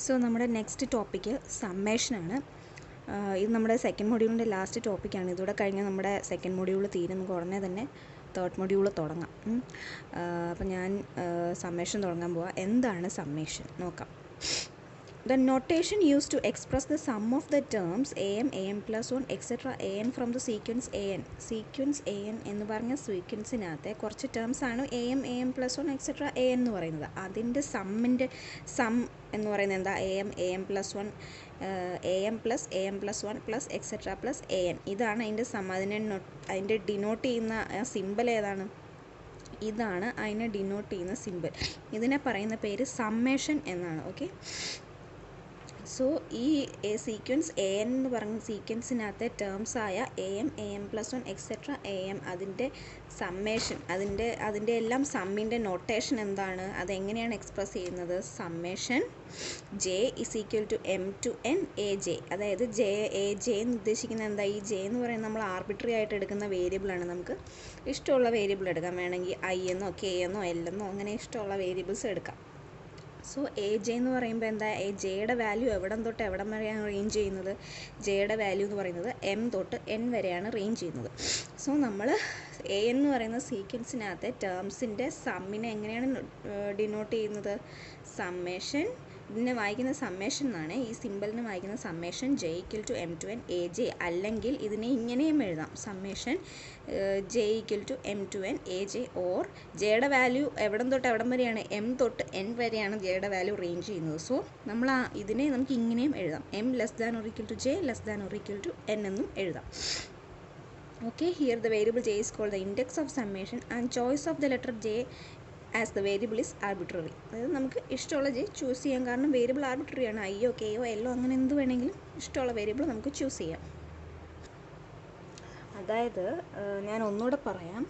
So നമ്മുടെ next topic സമ്മേഷനാണ്. ഇത് നമ്മുടെ സെക്കൻഡ് മൊഡ്യൂളിൻ്റെ ലാസ്റ്റ് ടോപ്പിക്കാണ്. ഇതൂടെ കഴിഞ്ഞാൽ നമ്മുടെ സെക്കൻഡ് മൊഡ്യൂൾ തീരും. നമുക്ക് ഉടനെ തന്നെ തേർഡ് മൊഡ്യൂൾ തുടങ്ങാം. അപ്പം ഞാൻ സമ്മേഷൻ തുടങ്ങാൻ പോവാം. എന്താണ് സമ്മേഷൻ നോക്കാം. The notation used to express the sum of the terms am, am plus 1, etc. an from the sequence an. Sequence an എന്ന് പറഞ്ഞ സീക്വൻസിനകത്തെ കുറച്ച് ടേംസ് ആണ് am plus 1, etc. an എന്ന് പറയുന്നത്. അതിൻ്റെ സമ്മിൻ്റെ സം എന്ന് പറയുന്നത് എന്താ? am plus 1, am plus 1 plus etc. plus an. ഇതാണ് അതിൻ്റെ സം. അതിൻ്റെ ഡിനോട്ട് ചെയ്യുന്ന സിമ്പിൾ ഏതാണ്? ഇതാണ് അതിനെ ഡിനോട്ട് ചെയ്യുന്ന സിമ്പിൾ. ഇതിനെ പറയുന്ന പേര് സമ്മേഷൻ എന്നാണ്. ഓക്കെ, സോ ഈ സീക്വൻസ് എ എൻ എന്ന് പറഞ്ഞ സീക്വൻസിനകത്തെ ടേംസ് ആയ am പ്ലസ് 1 എക്സെട്ര am അതിൻ്റെ സമ്മേഷൻ, അതിൻ്റെ എല്ലാം സമ്മിൻ്റെ നൊട്ടേഷൻ എന്താണ്? അതെങ്ങനെയാണ് എക്സ്പ്രസ് ചെയ്യുന്നത്? Summation J is equal to M to N A J. അതായത് എ ജെ എന്ന് ഉദ്ദേശിക്കുന്നത് എന്താ? ഈ ജെ എന്ന് പറയുന്നത് നമ്മൾ ആർബിട്രറി ആയിട്ട് എടുക്കുന്ന വേരിയബിളാണ്. നമുക്ക് ഇഷ്ടമുള്ള വേരിയബിൾ എടുക്കാം. വേണമെങ്കിൽ ഐ എന്നോ കെ എന്നോ എൽ എന്നോ അങ്ങനെ ഇഷ്ടമുള്ള വേരിയബിൾസ് എടുക്കാം. സോ എ ജെ എന്ന് പറയുമ്പോൾ എന്താ? ജെയുടെ വാല്യൂ എവിടം തൊട്ട് എവിടം വരെയാണ് റേഞ്ച് ചെയ്യുന്നത്? ജെയുടെ വാല്യൂ എന്ന് പറയുന്നത് എം തൊട്ട് എൻ വരെയാണ് റേഞ്ച് ചെയ്യുന്നത്. സോ നമ്മൾ എ എന്ന് പറയുന്ന സീക്വൻസിനകത്തെ ടേംസിൻ്റെ സമ്മിനെ എങ്ങനെയാണ് ഡിനോട്ട് ചെയ്യുന്നത്? സമ്മേഷൻ. ഇതിനെ വായിക്കുന്ന സമ്മേഷൻ എന്നാണ്. ഈ സിമ്പിളിന് വായിക്കുന്ന summation J equal to M to N A J. അല്ലെങ്കിൽ ഇതിനെ ഇങ്ങനെയും എഴുതാം, summation J equal to M to N A J. Or ജെയുടെ വാല്യൂ എവിടം തൊട്ട് എവിടം വരെയാണ്? എം തൊട്ട് എൻ വരെയാണ് ജെയുടെ വാല്യൂ റേഞ്ച് ചെയ്യുന്നത്. സോ നമ്മൾ ഇതിനെ നമുക്ക് ഇങ്ങനെയും എഴുതാം, M less than or equal to J less than or equal to N എന്നും എഴുതാം. Okay, here the variable J is called the index of summation and choice of the letter J as the variable is arbitrary. അതായത് നമുക്ക് ഇഷ്ടമുള്ള J choose ചെയ്യാം. കാരണം variable arbitrary ആണ്. ഐയോ കെയോ എല്ലോ അങ്ങനെ എന്ത് വേണമെങ്കിലും ഇഷ്ടമുള്ള വേരിയബിൾ നമുക്ക് ചൂസ് ചെയ്യാം. അതായത് ഞാൻ ഒന്നുകൂടെ പറയാം.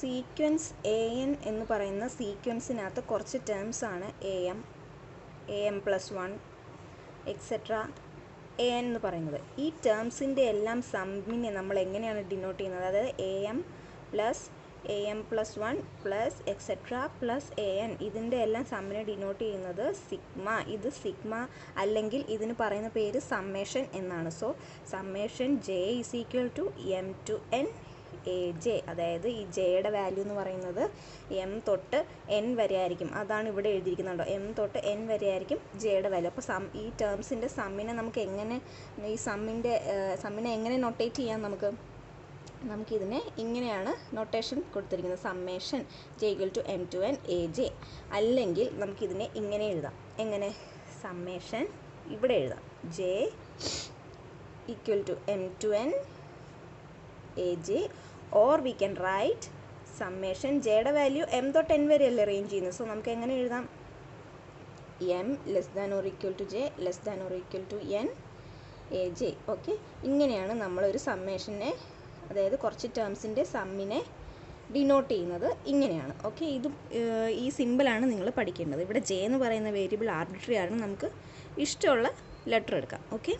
സീക്വൻസ് എ എൻ എന്ന് പറയുന്ന സീക്വൻസിനകത്ത് കുറച്ച് ടേംസ് ആണ് am plus 1 etcetera A N എന്ന് പറയുന്നത്. ഈ ടേംസിൻ്റെ എല്ലാം സമ്മിനെ നമ്മൾ എങ്ങനെയാണ് ഡിനോട്ട് ചെയ്യുന്നത്? അതായത് am plus 1 plus etcetera plus A N, ഇതിൻ്റെ എല്ലാം സമ്മിനെ ഡിനോട്ട് ചെയ്യുന്നത് സിഗ്മ. ഇത് സിഗ്മ അല്ലെങ്കിൽ ഇതിന് പറയുന്ന പേര് സമ്മേഷൻ എന്നാണ്. So summation J is equal to M to N A J. അതായത് ഈ ജെയുടെ വാല്യൂ എന്ന് പറയുന്നത് എം തൊട്ട് എൻ വരെ ആയിരിക്കും. അതാണ് ഇവിടെ എഴുതിയിരിക്കുന്നുണ്ടോ? എം തൊട്ട് എൻ വരെ ആയിരിക്കും ജെയുടെ വാല്യൂ. അപ്പോൾ ഈ ടേംസിൻ്റെ സമ്മിനെ നമുക്ക് എങ്ങനെ, ഈ സമ്മിനെ എങ്ങനെ നൊട്ടേറ്റ് ചെയ്യാം? നമുക്കിതിനെ ഇങ്ങനെയാണ് നൊട്ടേഷൻ കൊടുത്തിരിക്കുന്നത്, summation J equal to M to N A J. അല്ലെങ്കിൽ നമുക്കിതിനെ ഇങ്ങനെ എഴുതാം. എങ്ങനെ? സമ്മേഷൻ ഇവിടെ എഴുതാം, J equal to M to N A J. Or we can write summation ജെയുടെ വാല്യൂ എം തൊട്ട് എൻ വരെയല്ലേ റേഞ്ച് ചെയ്യുന്നത്. സോ നമുക്ക് എങ്ങനെ എഴുതാം? M less than or equal to J less than or equal to N A J. Okay, ഇങ്ങനെയാണ് നമ്മളൊരു സമ്മേഷനെ, അതായത് കുറച്ച് ടേംസിൻ്റെ സമ്മിനെ ഡിനോട്ട് ചെയ്യുന്നത് ഇങ്ങനെയാണ്. ഓക്കെ, ഈ സിമ്പിളാണ് നിങ്ങൾ പഠിക്കേണ്ടത്. ഇവിടെ ജെ എന്ന് പറയുന്ന വേരിയബിൾ ആർബിട്രറി ആണ്. നമുക്ക് ഇഷ്ടമുള്ള ലെറ്റർ എടുക്കാം. ഓക്കെ,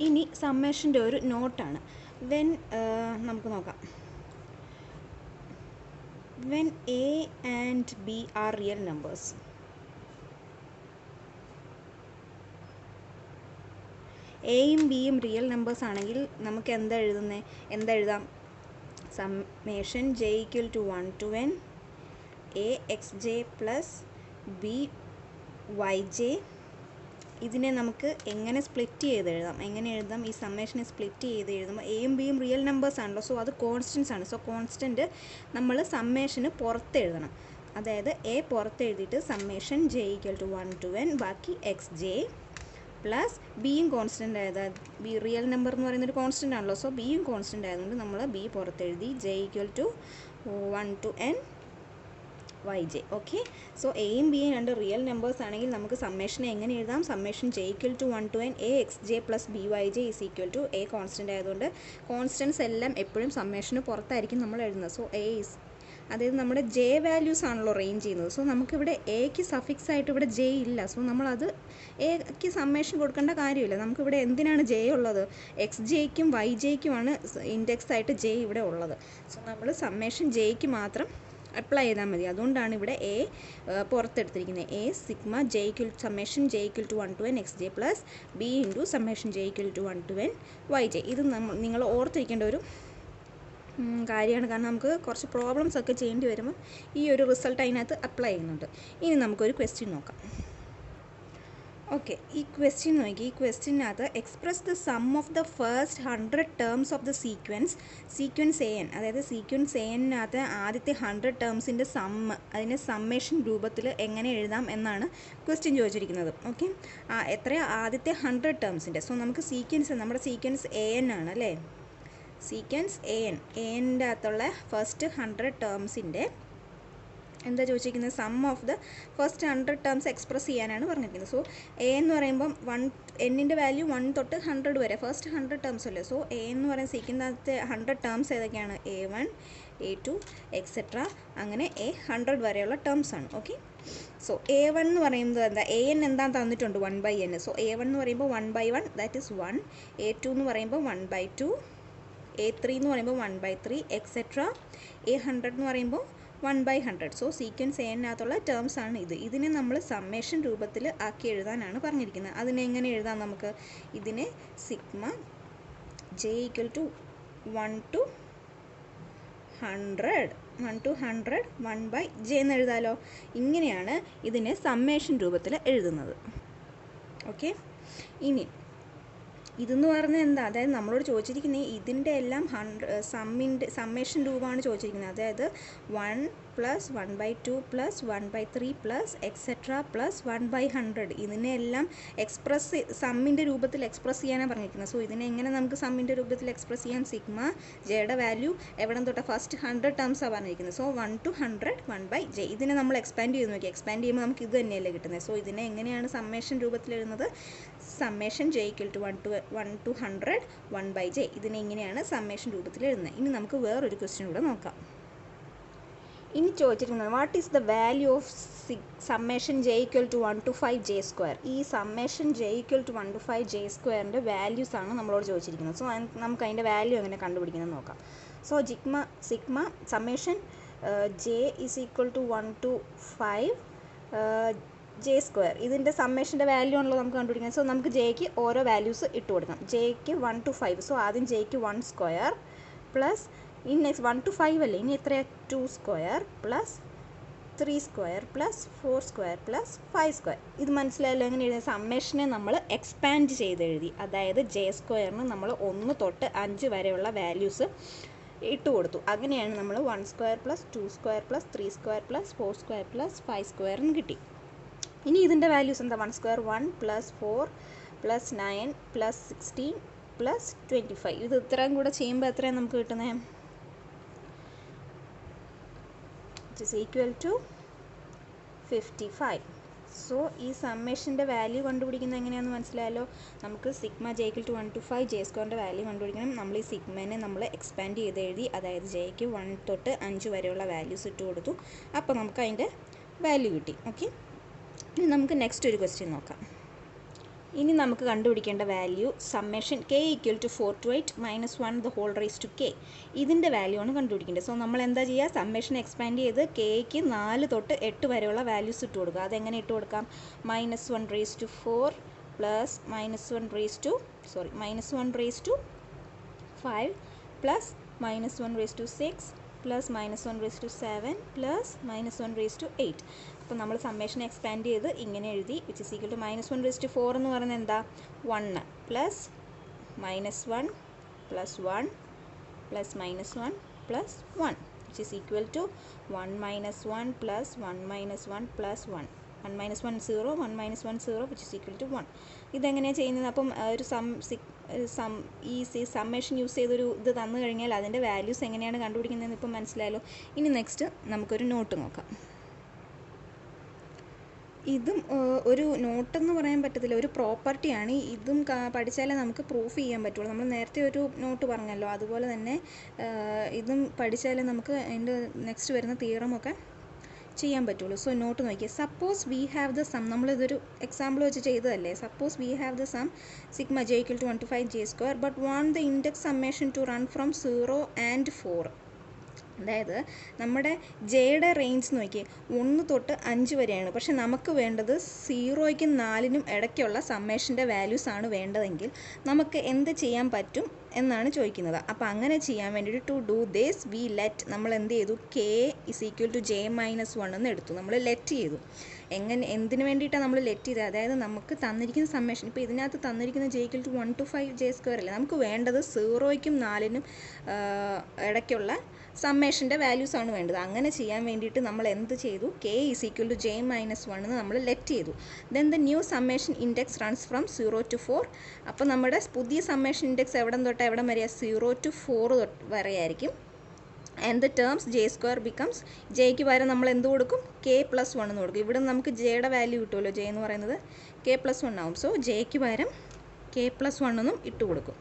ഇനി സമ്മേഷൻ്റെ ഒരു നോട്ടാണ്. നമുക്ക് നോക്കാം. When A and B are real numbers, എയും ബിയും റിയൽ നമ്പേഴ്സ് ആണെങ്കിൽ നമുക്ക് എന്താ എഴുതാം? Summation J equal to 1 to n A X J plus B Y J. ഇതിനെ നമുക്ക് എങ്ങനെ സ്പ്ലിറ്റ് ചെയ്ത് എഴുതാം? എങ്ങനെ എഴുതാം? ഈ സമ്മേഷനെ സ്പ്ലിറ്റ് ചെയ്ത് എഴുതുമ്പോൾ എയും ബിയും റിയൽ നമ്പേഴ്സ് ആണല്ലോ. സോ അത് കോൺസ്റ്റൻസ് ആണ്. സോ കോൺസ്റ്റൻറ്റ് നമ്മൾ സമ്മേഷന് പുറത്ത് എഴുതണം. അതായത് എ പുറത്ത് എഴുതിയിട്ട് summation J equal to 1 to n ബാക്കി എക്സ് ജെ പ്ലസ് ബിയും കോൺസ്റ്റൻ്റ് ആയത്, ബി റിയൽ നമ്പർ എന്ന് പറയുന്നൊരു കോൺസ്റ്റൻ്റ് ആണല്ലോ. സോ ബിയും കോൺസ്റ്റൻ്റ് ആയതുകൊണ്ട് നമ്മൾ ബി പുറത്ത് എഴുതി, J equal to 1 to n Y J. Okay, so എയും ബിയും രണ്ട് റിയൽ നമ്പേഴ്സ് ആണെങ്കിൽ നമുക്ക് സമ്മേഷനെ എങ്ങനെ എഴുതാം? Summation J equal to 1 to n A X J plus B Y J is equal to A constant ആയതുകൊണ്ട് കോൺസ്റ്റൻസ് എല്ലാം എപ്പോഴും സമ്മേഷന് പുറത്തായിരിക്കും നമ്മൾ എഴുതുന്നത്. സോ എ ഈസ്, അതായത് നമ്മുടെ ജെ വാല്യൂസ് ആണല്ലോ റേഞ്ച് ചെയ്യുന്നത്. സോ നമുക്കിവിടെ എക്ക് സഫിക്സ് ആയിട്ട് ഇവിടെ ജെ ഇല്ല. സോ നമ്മളത് എക്ക് സമ്മേഷൻ കൊടുക്കേണ്ട കാര്യമില്ല. നമുക്കിവിടെ എന്തിനാണ് ജെ ഉള്ളത്? എക്സ് ജെയ്ക്കും വൈ ജെയ്ക്കുമാണ് ഇൻഡെക്സ് ആയിട്ട് ജെ ഇവിടെ ഉള്ളത്. സോ നമ്മൾ സമ്മേഷൻ ജെയ്ക്ക് മാത്രം അപ്ലൈ ചെയ്താൽ മതി. അതുകൊണ്ടാണ് ഇവിടെ എ പുറത്തെടുത്തിരിക്കുന്നത്. A sigma J equal summation J equal to 1 to n X J plus B into summation J equal to 1 to n Y J. ഇത് നിങ്ങൾ ഓർത്തിരിക്കേണ്ട ഒരു കാര്യമാണ്. കാരണം നമുക്ക് കുറച്ച് പ്രോബ്ലംസ് ഒക്കെ ചെയ്യേണ്ടി വരുമ്പോൾ ഈ ഒരു റിസൾട്ട് അതിനകത്ത് അപ്ലൈ ചെയ്യുന്നുണ്ട്. ഇനി നമുക്കൊരു ക്വസ്റ്റ്യൻ നോക്കാം. ഓക്കെ, ഈ ക്വസ്റ്റ്യൻ നോക്കി. ഈ ക്വസ്റ്റ്യനകത്ത് express the sum of the first 100 terms of the sequence A N. അതായത് സീക്വൻസ് എ എന്നിനകത്ത് ആദ്യത്തെ 100 ടേംസിൻ്റെ അതിനെ സമ്മേഷൻ രൂപത്തിൽ എങ്ങനെ എഴുതാം എന്നാണ് ക്വസ്റ്റ്യൻ ചോദിച്ചിരിക്കുന്നത്. ഓക്കെ, എത്രയാണ് ആദ്യത്തെ 100 ടേംസിൻ്റെ. സോ നമുക്ക് നമ്മുടെ സീക്വൻസ് എ എൻ ആണ് അല്ലേ. സീക്വൻസ് എ എൻ്റെ അകത്തുള്ള ഫസ്റ്റ് 100 ടേംസിൻ്റെ എന്താ ചോദിച്ചിരിക്കുന്നത്, sum of the first 100 terms express ചെയ്യാനാണ് പറഞ്ഞിരിക്കുന്നത്. സോ എ എന്ന് പറയുമ്പം എന്നിൻ്റെ വാല്യൂ 1 തൊട്ട് 100 വരെ ഫസ്റ്റ് 100 ടേംസ് അല്ലേ. സോ എ എന്ന് പറയുന്ന സീക്വൻസിനകത്തെ 100 ടേംസ് ഏതൊക്കെയാണ്, A1 A2 എക്സെട്ര അങ്ങനെ 100 വരെയുള്ള ടേംസ് ആണ്. ഓക്കെ, സോ A1 എന്ന് പറയുന്നത് എന്താ, AN എന്താ തന്നിട്ടുണ്ട് 1/n. സോ A1 എന്ന് പറയുമ്പോൾ 1/1 ദാറ്റ് ഈസ് 1. A2 എന്ന് പറയുമ്പോൾ 1/2, A3 എന്ന് പറയുമ്പോൾ 1/3 എക്സെട്ര A100 എന്ന് പറയുമ്പോൾ 1/100. സോ സീക്വൻസ് എന്നകത്തുള്ള ടേംസ് ആണ് ഇത്. ഇതിനെ നമ്മൾ സമ്മേഷൻ രൂപത്തിൽ ആക്കി എഴുതാനാണ് പറഞ്ഞിരിക്കുന്നത്. അതിനെ എങ്ങനെ എഴുതാം നമുക്ക്, ഇതിനെ sigma J equal to 1 to 100 1/j എന്ന് എഴുതാമല്ലോ. ഇങ്ങനെയാണ് ഇതിനെ സമ്മേഷൻ രൂപത്തിൽ എഴുതുന്നത്. ഓക്കെ, ഇനി ഇതെന്ന് പറഞ്ഞാൽ എന്താ, അതായത് നമ്മളോട് ചോദിച്ചിരിക്കുന്നത് ഇതിൻ്റെ എല്ലാം സമ്മേഷൻ രൂപമാണ് ചോദിച്ചിരിക്കുന്നത്. അതായത് 1 + 1/2 + 1/3 + എക്സെട്ര + 1/100 ഇതിനെല്ലാം സമ്മിൻ്റെ രൂപത്തിൽ എക്സ്പ്രസ് ചെയ്യാനാണ് പറഞ്ഞിരിക്കുന്നത്. സോ ഇതിനെ എങ്ങനെ നമുക്ക് സമ്മിൻ്റെ രൂപത്തിൽ എക്സ്പ്രസ് ചെയ്യാൻ, സിഗ്മ ജെയുടെ വാല്യൂ എവിടെ തൊട്ട് ഫസ്റ്റ് 100 ടേംസാണ് പറഞ്ഞിരിക്കുന്നത്. So 1 to 100 1/j. ഇതിനെ നമ്മൾ എക്സ്പാൻഡ് ചെയ്ത് നോക്കി. എക്സ്പാൻഡ് ചെയ്യുമ്പോൾ നമുക്ക് ഇത് തന്നെയല്ലേ കിട്ടുന്നത്. സോ ഇതിനെ എങ്ങനെയാണ് സമ്മേഷൻ രൂപത്തിൽ എഴുതുന്നത്, summation J equal to 1 to 100 1/j. ഇതിനെ ഇങ്ങനെയാണ് സമ്മേഷൻ രൂപത്തിൽ എഴുതുന്നത്. ഇനി നമുക്ക് വേറൊരു ക്വസ്റ്റ്യൻ കൂടെ നോക്കാം. ഇനി ചോദിച്ചിരിക്കുന്നത് what is the value of summation J equal to 1 to 5j². ഈ summation J equal to 1 to 5j² values ആണ് നമ്മളോട് ചോദിച്ചിരിക്കുന്നത്. സോ നമുക്ക് അതിൻ്റെ വാല്യൂ എങ്ങനെ കണ്ടുപിടിക്കുന്നത് നോക്കാം. So sigma summation J is equal to 1 to 5j². ഇതിൻ്റെ സമ്മേഷൻ്റെ വാല്യൂ ആണല്ലോ നമുക്ക് കണ്ടുപിടിക്കുന്നത്. സോ നമുക്ക് ജെക്ക് ഓരോ വാല്യൂസ് ഇട്ട് കൊടുക്കാം. ജെക്ക് 1 to 5. സോ ആദ്യം ജെക്ക് 1² പ്ലസ് ഇനി നെക്സ്റ്റ് 1 to 5 അല്ലേ, ഇനി എത്രയാണ് 2² പ്ലസ് 3² പ്ലസ് 4² പ്ലസ് 5². ഇത് മനസ്സിലായല്ലോ എങ്ങനെ എഴുതിയ. സമ്മേഷനെ നമ്മൾ എക്സ്പാൻഡ് ചെയ്ത് എഴുതി. അതായത് J² നമ്മൾ 1 തൊട്ട് 5 വരെയുള്ള വാല്യൂസ് ഇട്ട് കൊടുത്തു. അങ്ങനെയാണ് നമ്മൾ 1² പ്ലസ് 2² പ്ലസ് 3² പ്ലസ് 4² പ്ലസ് 5² എന്ന് കിട്ടി. ഇനി ഇതിൻ്റെ വാല്യൂസ് എന്താ, 1² 1 പ്ലസ് 4 പ്ലസ് 9 പ്ലസ് 16 പ്ലസ് 25. ഇത് ഇത്രയും കൂടെ ചെയ്യുമ്പോൾ എത്രയാണ് നമുക്ക് കിട്ടുന്നത്, it is equal to 55. So ഈ സമ്മേഷൻ്റെ വാല്യൂ കണ്ടുപിടിക്കുന്നത് എങ്ങനെയാണെന്ന് മനസ്സിലായല്ലോ. നമുക്ക് sigma J equal to 1 to 5j² value കണ്ടുപിടിക്കണം. നമ്മൾ ഈ സിഗ്മേനെ നമ്മൾ എക്സ്പാൻഡ് ചെയ്ത് എഴുതി. അതായത് ജെക്ക് 1 തൊട്ട് 5 വരെയുള്ള വാല്യൂസ് ഇട്ട് കൊടുത്തു. അപ്പോൾ നമുക്ക് അതിൻ്റെ വാല്യൂ കിട്ടി. ഓക്കെ, ഇനി നമുക്ക് നെക്സ്റ്റ് ഒരു ക്വസ്റ്റ്യൻ നോക്കാം. ഇനി നമുക്ക് കണ്ടുപിടിക്കേണ്ട value summation k equal to 4 to 8 - 1 the whole raised to k. ഇതിൻ്റെ വാല്യൂ ആണ് കണ്ടുപിടിക്കേണ്ടത്. സോ നമ്മൾ എന്താ ചെയ്യുക, സമ്മേഷൻ എക്സ്പാൻഡ് ചെയ്ത് kക്ക് 4 തൊട്ട് 8 വരെയുള്ള വാല്യൂസ് ഇട്ട് കൊടുക്കുക. അതെങ്ങനെ ഇട്ട് കൊടുക്കാം, -1 raised to 4 plus -1 raised to 5 plus -1 raised to 6 plus -1 raised to 7 plus -1 raised to 8. അപ്പോൾ നമ്മൾ സമ്മേഷൻ എക്സ്പാൻഡ് ചെയ്ത് ഇങ്ങനെ എഴുതി, which is equal to -1 raised to 4 എന്ന് പറയുന്നത് എന്താ, 1 plus -1 plus 1 plus -1 plus 1 which is equal to 1 - 1 plus 1 - 1 plus 1 1 - 1 0 1 - 1 0 which is equal to 1. ഇതെങ്ങനെയാണ് ചെയ്യുന്നത്, അപ്പം ഒരു ഈ സമ്മേഷൻ യൂസ് ചെയ്തൊരു ഇത് തന്നു കഴിഞ്ഞാൽ അതിൻ്റെ വാല്യൂസ് എങ്ങനെയാണ് കണ്ടുപിടിക്കുന്നതെന്ന് ഇപ്പം മനസ്സിലായല്ലോ. ഇനി നെക്സ്റ്റ് നമുക്കൊരു നോട്ട് നോക്കാം. ഇതും ഒരു നോട്ടെന്ന് പറയാൻ പറ്റത്തില്ല, ഒരു പ്രോപ്പർട്ടിയാണ്. ഇതും പഠിച്ചാലേ നമുക്ക് പ്രൂഫ് ചെയ്യാൻ പറ്റുള്ളൂ. നമ്മൾ നേരത്തെ ഒരു നോട്ട് പറഞ്ഞല്ലോ, അതുപോലെ തന്നെ ഇതും പഠിച്ചാലേ നമുക്ക് അതിൻ്റെ നെക്സ്റ്റ് വരുന്ന തിയറമൊക്കെ ചെയ്യാൻ പറ്റുള്ളൂ. സോ നോട്ട് നോക്കിയേ. Suppose we have the sum, നമ്മളിതൊരു എക്സാമ്പിൾ വെച്ച് ചെയ്തതല്ലേ. Suppose we have the sum sigma J equal to 1 to 5j², but want the index summation to run from 0 and 4. അതായത് നമ്മുടെ ജെയുടെ റേഞ്ച് നോക്കിയേ 1 തൊട്ട് 5 വരെയാണ്. പക്ഷെ നമുക്ക് വേണ്ടത് 0യ്ക്കും 4നും ഇടയ്ക്കുള്ള സമ്മേഷൻ്റെ വാല്യൂസ് ആണ് വേണ്ടതെങ്കിൽ നമുക്ക് എന്ത് ചെയ്യാൻ പറ്റും എന്നാണ് ചോദിക്കുന്നത്. അപ്പോൾ അങ്ങനെ ചെയ്യാൻ വേണ്ടിയിട്ട് to do this we let നമ്മൾ എന്ത് ചെയ്തു, K is equal to J minus 1 എന്ന് എടുത്തു. നമ്മൾ ലെറ്റ് ചെയ്തു. എന്തിനു വേണ്ടിയിട്ടാണ് നമ്മൾ ലെറ്റ് ചെയ്തത്? അതായത് നമുക്ക് തന്നിരിക്കുന്ന സമ്മേഷൻ, ഇപ്പോൾ ഇതിനകത്ത് തന്നിരിക്കുന്ന J equal to 1 to 5 J square അല്ലേ, നമുക്ക് വേണ്ടത് 0യ്ക്കും 4നും ഇടയ്ക്കുള്ള സമ്മേഷൻ്റെ വാല്യൂസ് ആണ് വേണ്ടത്. അങ്ങനെ ചെയ്യാൻ വേണ്ടിയിട്ട് നമ്മൾ എന്ത് ചെയ്തു, K is equal to J minus 1 എന്ന് നമ്മൾ ലെറ്റ് ചെയ്തു. Then the new summation index runs from 0 to 4. അപ്പോൾ നമ്മുടെ പുതിയ സമ്മേഷൻ ഇൻഡെക്സ് എവിടെ തൊട്ട് എവിടെ വരെയാണ്? 0 to 4 വരെ ആയിരിക്കും. And the terms J square becomes, ജെയ്ക്ക് പകരം നമ്മൾ എന്ത് കൊടുക്കും? കെ പ്ലസ് 1 എന്ന് കൊടുക്കും. ഇവിടെ നമുക്ക് ജെയുടെ വാല്യൂ കിട്ടുമല്ലോ, ജെ എന്ന് പറയുന്നത് കെ പ്ലസ് 1 ആവും. സോ ജെയ്ക്ക് പകരം കെ പ്ലസ് 1 എന്നും ഇട്ട് കൊടുക്കും.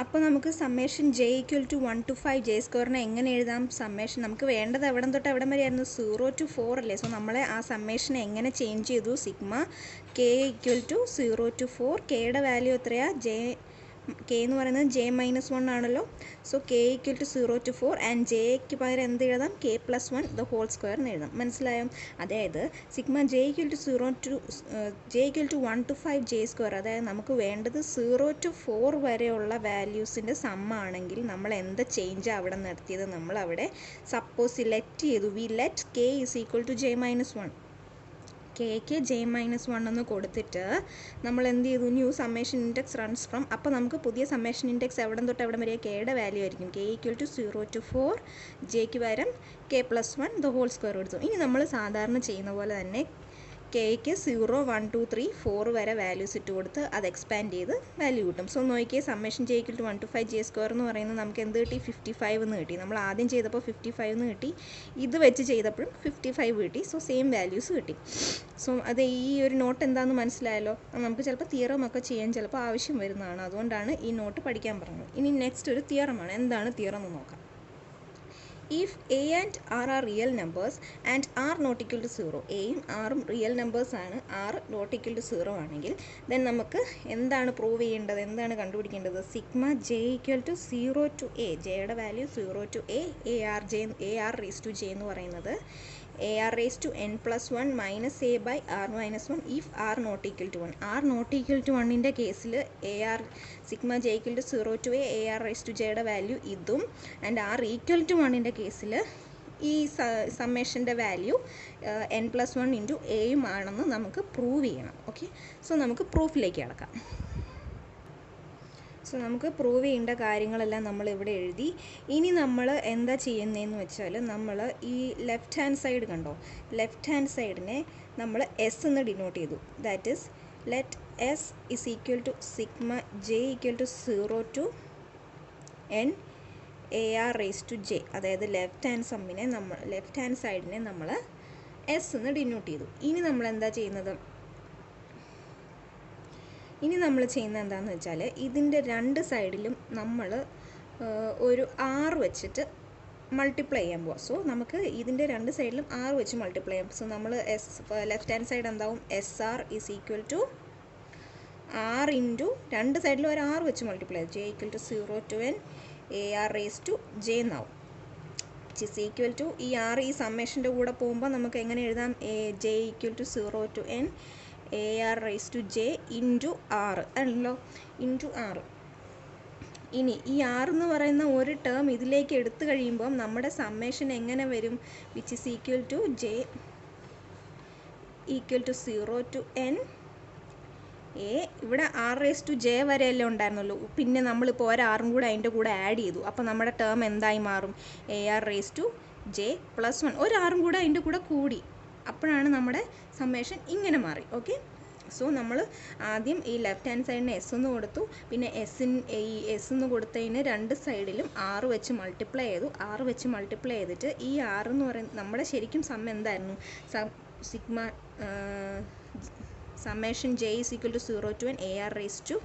അപ്പോൾ നമുക്ക് summation J equal to 1 to 5 J സ്ക്വയറിനെ എങ്ങനെ എഴുതാം? സമ്മേഷൻ നമുക്ക് വേണ്ടത് എവിടം തൊട്ട് എവിടം വരെയായിരുന്നു? 0 to 4 അല്ലേ. സോ നമ്മളെ ആ സമ്മേഷനെ എങ്ങനെ ചേഞ്ച് ചെയ്തു? Sigma K equal to 0 to 4. കെയുടെ വാല്യൂ എത്രയാണ്? കെ എന്ന് പറയുന്നത് ജെ മൈനസ് 1 ആണല്ലോ. So K equal to 0 to 4 and ജെക്ക് പകരം എന്ത് എഴുതാം? K plus 1 the whole square എന്ന് എഴുതാം. മനസ്സിലായോ? അതായത് sigma J equal to 1 to 5 J square, അതായത് നമുക്ക് വേണ്ടത് 0 to 4 വരെയുള്ള വാല്യൂസിൻ്റെ സമ്മാണെങ്കിൽ നമ്മൾ എന്ത് ചേഞ്ചാണ് അവിടെ നടത്തിയത്? നമ്മൾ അവിടെ സപ്പോസ് ലെറ്റ് ചെയ്തു, we let K is equal to J minus 1. കെക്ക് ജെ മൈനസ് 1 എന്ന് കൊടുത്തിട്ട് നമ്മൾ എന്ത് ചെയ്തു? New summation index runs from, അപ്പോൾ നമുക്ക് പുതിയ സമ്മേഷൻ ഇൻഡെക്സ് എവിടെ തൊട്ട് എവിടെ വരെ? കെയുടെ വാല്യൂ ആയിരിക്കും. കെ ഈക്വൽ ടു 0 to 4, ജെക്ക് പകരം K plus 1 the whole square എടുത്തു. ഇനി നമ്മൾ സാധാരണ ചെയ്യുന്ന പോലെ തന്നെ കെയ്ക്ക് 0, 1, 2, 3, 4 വരെ വാല്യൂസ് ഇട്ട് കൊടുത്ത് അത് എക്സ്പാൻഡ് ചെയ്ത് വാല്യൂ കിട്ടും. സോ നോക്കിയേ, summation J equal to 1 to 5 J square എന്ന് പറയുന്നത് നമുക്ക് എന്ത് കിട്ടി? 55 എന്ന് കിട്ടി. നമ്മൾ ആദ്യം ചെയ്തപ്പോൾ 55 എന്ന് കിട്ടി, ഇത് വെച്ച് ചെയ്തപ്പോഴും 55 കിട്ടി. സോ സെയിം വാല്യൂസ് കിട്ടി. സോ അത് ഈ ഒരു നോട്ട് എന്താണെന്ന് മനസ്സിലായല്ലോ. നമുക്ക് ചിലപ്പോൾ തിയറം ഒക്കെ ചെയ്യാൻ ചിലപ്പോൾ ആവശ്യം വരുന്നതാണ്, അതുകൊണ്ടാണ് ഈ നോട്ട് പഠിക്കാൻ പറഞ്ഞത്. ഇനി നെക്സ്റ്റ് ഒരു തിയറമാണ്. എന്താണ് തിയറം എന്ന് നോക്കാം. If a and r are real numbers and r not equal to 0, എയും ആറും real നമ്പേഴ്സാണ്, r not equal to 0 ആണെങ്കിൽ ദെൻ നമുക്ക് എന്താണ് പ്രൂവ് ചെയ്യേണ്ടത്, എന്താണ് കണ്ടുപിടിക്കേണ്ടത്? Sigma J equal to 0 to a, ജെയുടെ value 0 to a, AR raise to J എന്ന് പറയുന്നത് AR raised to n plus 1 minus a by r minus 1 if r not equal to 1. r not equal to 1 ൻ്റെ കേസിൽ AR sigma J equal to 0 to a, AR raised to ജെയുടെ value ഇതും, and r equal to 1 ൻ്റെ കേസിൽ ഈ സമ്മേഷൻ്റെ value n plus 1 into എയും ആണെന്ന് നമുക്ക് പ്രൂവ് ചെയ്യണം. ഓക്കെ, സോ നമുക്ക് പ്രൂഫിലേക്ക് കടക്കാം. സോ നമുക്ക് പ്രൂവ് ചെയ്യേണ്ട കാര്യങ്ങളെല്ലാം നമ്മളിവിടെ എഴുതി. ഇനി നമ്മൾ എന്താ ചെയ്യുന്നതെന്ന് വെച്ചാൽ, നമ്മൾ ഈ ലെഫ്റ്റ് ഹാൻഡ് സൈഡ് കണ്ടോ, ലെഫ്റ്റ് ഹാൻഡ് സൈഡിനെ നമ്മൾ എസ് എന്ന് ഡിനോട്ട് ചെയ്തു. That is let S is equal to sigma J equal to 0 to n AR raise to J. അതായത് ലെഫ്റ്റ് ഹാൻഡ് സൈഡിനെ നമ്മൾ എസ് എന്ന് ഡിനോട്ട് ചെയ്തു. ഇനി നമ്മൾ എന്താ ചെയ്യുന്നത്? ഇനി നമ്മൾ ചെയ്യുന്നത് എന്താണെന്ന് വെച്ചാൽ, ഇതിൻ്റെ രണ്ട് സൈഡിലും നമ്മൾ ഒരു 6 വെച്ചിട്ട് മൾട്ടിപ്ലൈ ചെയ്യാൻ പോവാം. സോ നമുക്ക് ഇതിൻ്റെ രണ്ട് സൈഡിലും 6 വെച്ച് മൾട്ടിപ്ലൈ ചെയ്യാം. സോ നമ്മൾ ലെഫ്റ്റ് ഹാൻഡ് സൈഡ് എന്താവും? SR is equal to 6 into രണ്ട് സൈഡിലും ഒരു 6 വെച്ച് മൾട്ടിപ്ലൈ ചെയ്യും. J equal to 0 to n AR raise to J എന്നാവും. വിച്ച് ഈസ് ഈക്വൽ ടു ഈ 6 ഈ സമ്മേഷൻ്റെ കൂടെ പോകുമ്പോൾ നമുക്ക് എങ്ങനെ എഴുതാം? J equal to 0 to n AR raise to J into 6 ആണല്ലോ, ഇൻറ്റു 6. ഇനി ഈ 6 എന്ന് പറയുന്ന ഒരു ടേം ഇതിലേക്ക് എടുത്തു കഴിയുമ്പം നമ്മുടെ സമ്മേഷൻ എങ്ങനെ വരും? Which is equal to J equal to 0 to n A. ഇവിടെ R റേസ് ടു ജെ വരെയല്ലേ ഉണ്ടായിരുന്നുള്ളൂ, പിന്നെ നമ്മളിപ്പോൾ ഒരാറും കൂടെ അതിൻ്റെ കൂടെ ആഡ് ചെയ്തു. അപ്പോൾ നമ്മുടെ ടേം എന്തായി മാറും? AR raise to J plus 1. ഒരാറും കൂടെ അതിൻ്റെ കൂടെ കൂടി, അപ്പോഴാണ് നമ്മുടെ സമ്മേഷൻ ഇങ്ങനെ മാറി. ഓക്കെ, സോ നമ്മൾ ആദ്യം ഈ ലെഫ്റ്റ് ഹാൻഡ് സൈഡിന് എസ് എന്ന് കൊടുത്തു, പിന്നെ ഈ എസ് എന്ന് കൊടുത്തതിന് രണ്ട് സൈഡിലും 6 വെച്ച് മൾട്ടിപ്ലൈ ചെയ്തു. 6 വെച്ച് മൾട്ടിപ്ലൈ ചെയ്തിട്ട് ഈ 6 എന്ന് പറയുന്നത് നമ്മുടെ ശരിക്കും സം എന്തായിരുന്നു? Sigma summation J is equal to 0 to n AR raise to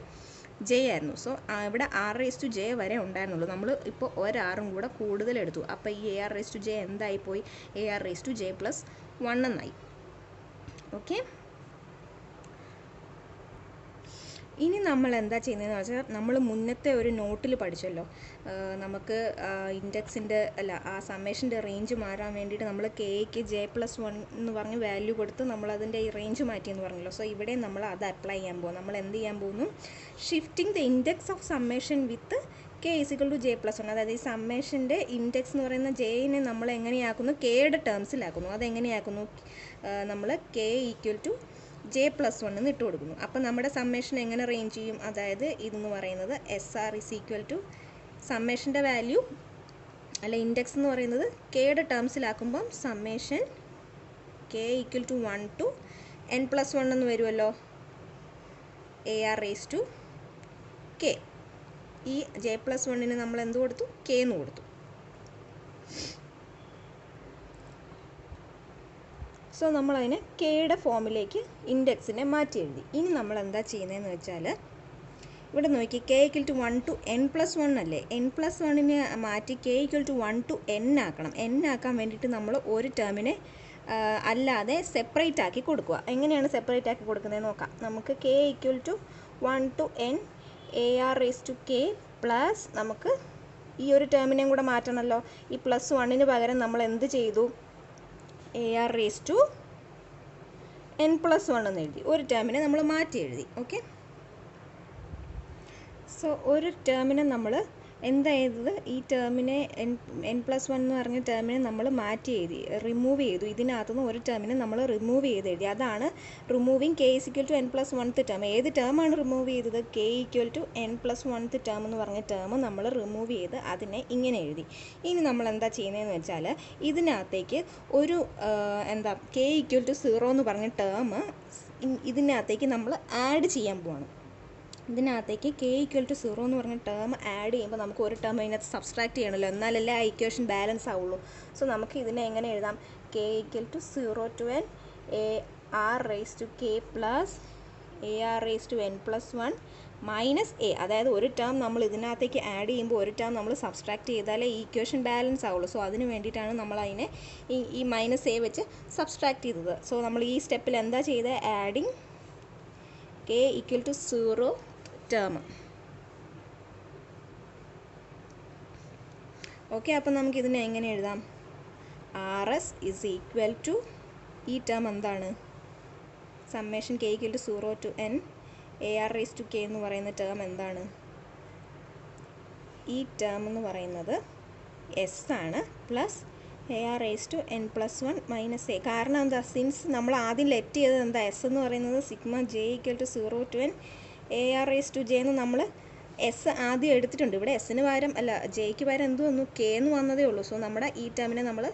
J ആയിരുന്നു. സോ ഇവിടെ R റേസ് ടു ജെ വരെ ഉണ്ടായിരുന്നുള്ളൂ, നമ്മൾ ഇപ്പോൾ ഒരാറും കൂടെ കൂടുതൽ എടുത്തു. അപ്പോൾ ഈ AR റേസ് ടു ജെ എന്തായിപ്പോയി? AR raise to J plus 1 എന്നായി. ഓക്കെ, ഇനി നമ്മൾ എന്താ ചെയ്യുന്നതെന്ന് വെച്ചാൽ നമ്മൾ മുന്നത്തെ ഒരു നോട്ടിൽ പഠിച്ചല്ലോ, നമുക്ക് ഇൻഡെക്സിൻ്റെ ആ സമ്മേഷൻ്റെ റേഞ്ച് മാറാൻ വേണ്ടിയിട്ട് നമ്മൾ കെയ്ക്ക് J+1 എന്ന് പറഞ്ഞ് വാല്യൂ കൊടുത്ത് നമ്മളതിൻ്റെ ഈ റേഞ്ച് മാറ്റിയെന്ന് പറഞ്ഞല്ലോ. സോ ഇവിടെ നമ്മൾ അത് അപ്ലൈ ചെയ്യാൻ പോകും. നമ്മൾ എന്ത് ചെയ്യാൻ പോകുന്നു, shifting the index of summation with K = J+1. അതായത് ഈ സമ്മേഷൻ്റെ ഇൻഡെക്സ് എന്ന് പറയുന്ന ജെയിനെ നമ്മൾ എങ്ങനെയാക്കുന്നു, കെയുടെ ടേംസിലാക്കുന്നു. അതെങ്ങനെയാക്കുന്നു, നമ്മൾ K = J+1 എന്ന് ഇട്ട് കൊടുക്കുന്നു. അപ്പം നമ്മുടെ സമ്മേഷൻ എങ്ങനെ റേഞ്ച് ചെയ്യും, അതായത് ഇതെന്ന് പറയുന്നത് SR = സമ്മേഷൻ്റെ വാല്യൂ ഇൻഡെക്സ് എന്ന് പറയുന്നത് കെയുടെ ടേംസിലാക്കുമ്പം സമ്മേഷൻ K = 1 to n+1 എന്ന് വരുമല്ലോ, AR⁴K. ഈ J+1ന് നമ്മൾ എന്ത് കൊടുത്തു, K എന്ന് കൊടുത്തു. സോ നമ്മളതിനെ കെയുടെ ഫോമിലേക്ക് ഇൻഡെക്സിനെ മാറ്റി എഴുതി. ഇനി നമ്മൾ എന്താ ചെയ്യുന്നതെന്ന് വെച്ചാൽ ഇവിടെ നോക്കി, K = 1 to n+1 അല്ലേ, n+1നെ മാറ്റി K = 1 to n ആക്കണം. n ആക്കാൻ വേണ്ടിയിട്ട് നമ്മൾ ഒരു ടേമിനെ അല്ലാതെ സെപ്പറേറ്റ് ആക്കി കൊടുക്കുക. എങ്ങനെയാണ് സെപ്പറേറ്റ് ആക്കി കൊടുക്കുന്നതെന്ന് നോക്കാം. നമുക്ക് K = 1 to n AR⁴K plus നമുക്ക് ഈ ഒരു ടേമിനെയും കൂടെ മാറ്റണമല്ലോ. ഈ +1ന് പകരം നമ്മൾ എന്ത് ചെയ്തു, AR⁴n+1 എന്ന് എഴുതി. ഒരു ടേമിനെ നമ്മൾ മാറ്റി എഴുതി. ഓക്കെ, സോ ഒരു ടേമിനെ നമ്മൾ എന്താ ചെയ്തത്, ഈ ടേമിനെ n+1 എന്ന് പറഞ്ഞ ടേമിനെ നമ്മൾ മാറ്റി എഴുതി, റിമൂവ് ചെയ്തു. ഇതിനകത്തുനിന്ന് ഒരു ടേമിനെ നമ്മൾ റിമൂവ് ചെയ്ത് എഴുതി. അതാണ് റിമൂവിങ് K = n+1th ടേം. ഏത് ടേമാണ് റിമൂവ് ചെയ്തത്, K = n+1th ടേം എന്ന് പറഞ്ഞ ടേം നമ്മൾ റിമൂവ് ചെയ്ത് അതിനെ ഇങ്ങനെ എഴുതി. ഇനി നമ്മൾ എന്താ ചെയ്യുന്നതെന്ന് വെച്ചാൽ ഇതിനകത്തേക്ക് ഒരു K = 0 എന്ന് പറഞ്ഞ ടേം ഇതിനകത്തേക്ക് നമ്മൾ ആഡ് ചെയ്യാൻ പോവാണ്. ഇതിനകത്തേക്ക് K = 0 എന്ന് പറഞ്ഞ ടേം ആഡ് ചെയ്യുമ്പോൾ നമുക്ക് ഒരു ടേം അതിനകത്ത് സബ്സ്ട്രാക്ട് ചെയ്യണമല്ലോ, എന്നാലല്ലേ ആ ഇക്വേഷൻ ബാലൻസ് ആവുള്ളൂ. സോ നമുക്ക് ഇതിനെ എങ്ങനെ എഴുതാം, K = 0 to n AR⁴K plus AR⁴n+1 minus A. അതായത് ഒരു ടേം നമ്മൾ ഇതിനകത്തേക്ക് ആഡ് ചെയ്യുമ്പോൾ ഒരു ടേം നമ്മൾ സബ്സ്ട്രാക്ട് ചെയ്താലേ ഈ ഇക്വേഷൻ ബാലൻസ് ആവുള്ളൂ. സോ അതിന് വേണ്ടിയിട്ടാണ് നമ്മൾ അതിനെ ഈ -A വെച്ച് സബ്സ്ട്രാക്ട് ചെയ്തത്. സോ നമ്മൾ ഈ സ്റ്റെപ്പിൽ എന്താ ചെയ്തത്, ആഡിങ് K = 0 ടേം. ഓക്കെ, അപ്പം നമുക്കിതിനെ എങ്ങനെ എഴുതാം, RS = ഈ ടേം എന്താണ്, summation K = 0 to n AR⁴K എന്ന് പറയുന്ന ടേം എന്താണ്, ഈ ടേം എന്ന് പറയുന്നത് S ആണ്, പ്ലസ് AR⁴n+1 മൈനസ് A. കാരണം എന്താ, സിൻസ് നമ്മൾ ആദ്യം ലെറ്റ് ചെയ്തത് എന്താ, S എന്ന് പറയുന്നത് J = 0 to n AR⁴J എന്ന് നമ്മൾ S ആദ്യം എടുത്തിട്ടുണ്ട്. ഇവിടെ എസ്സിന് പകരം ജെയ്ക്ക് പകരം എന്ത് വന്നു, K എന്ന് വന്നതേ ഉള്ളൂ. സോ നമ്മുടെ ഈ ടേമിനെ നമ്മൾ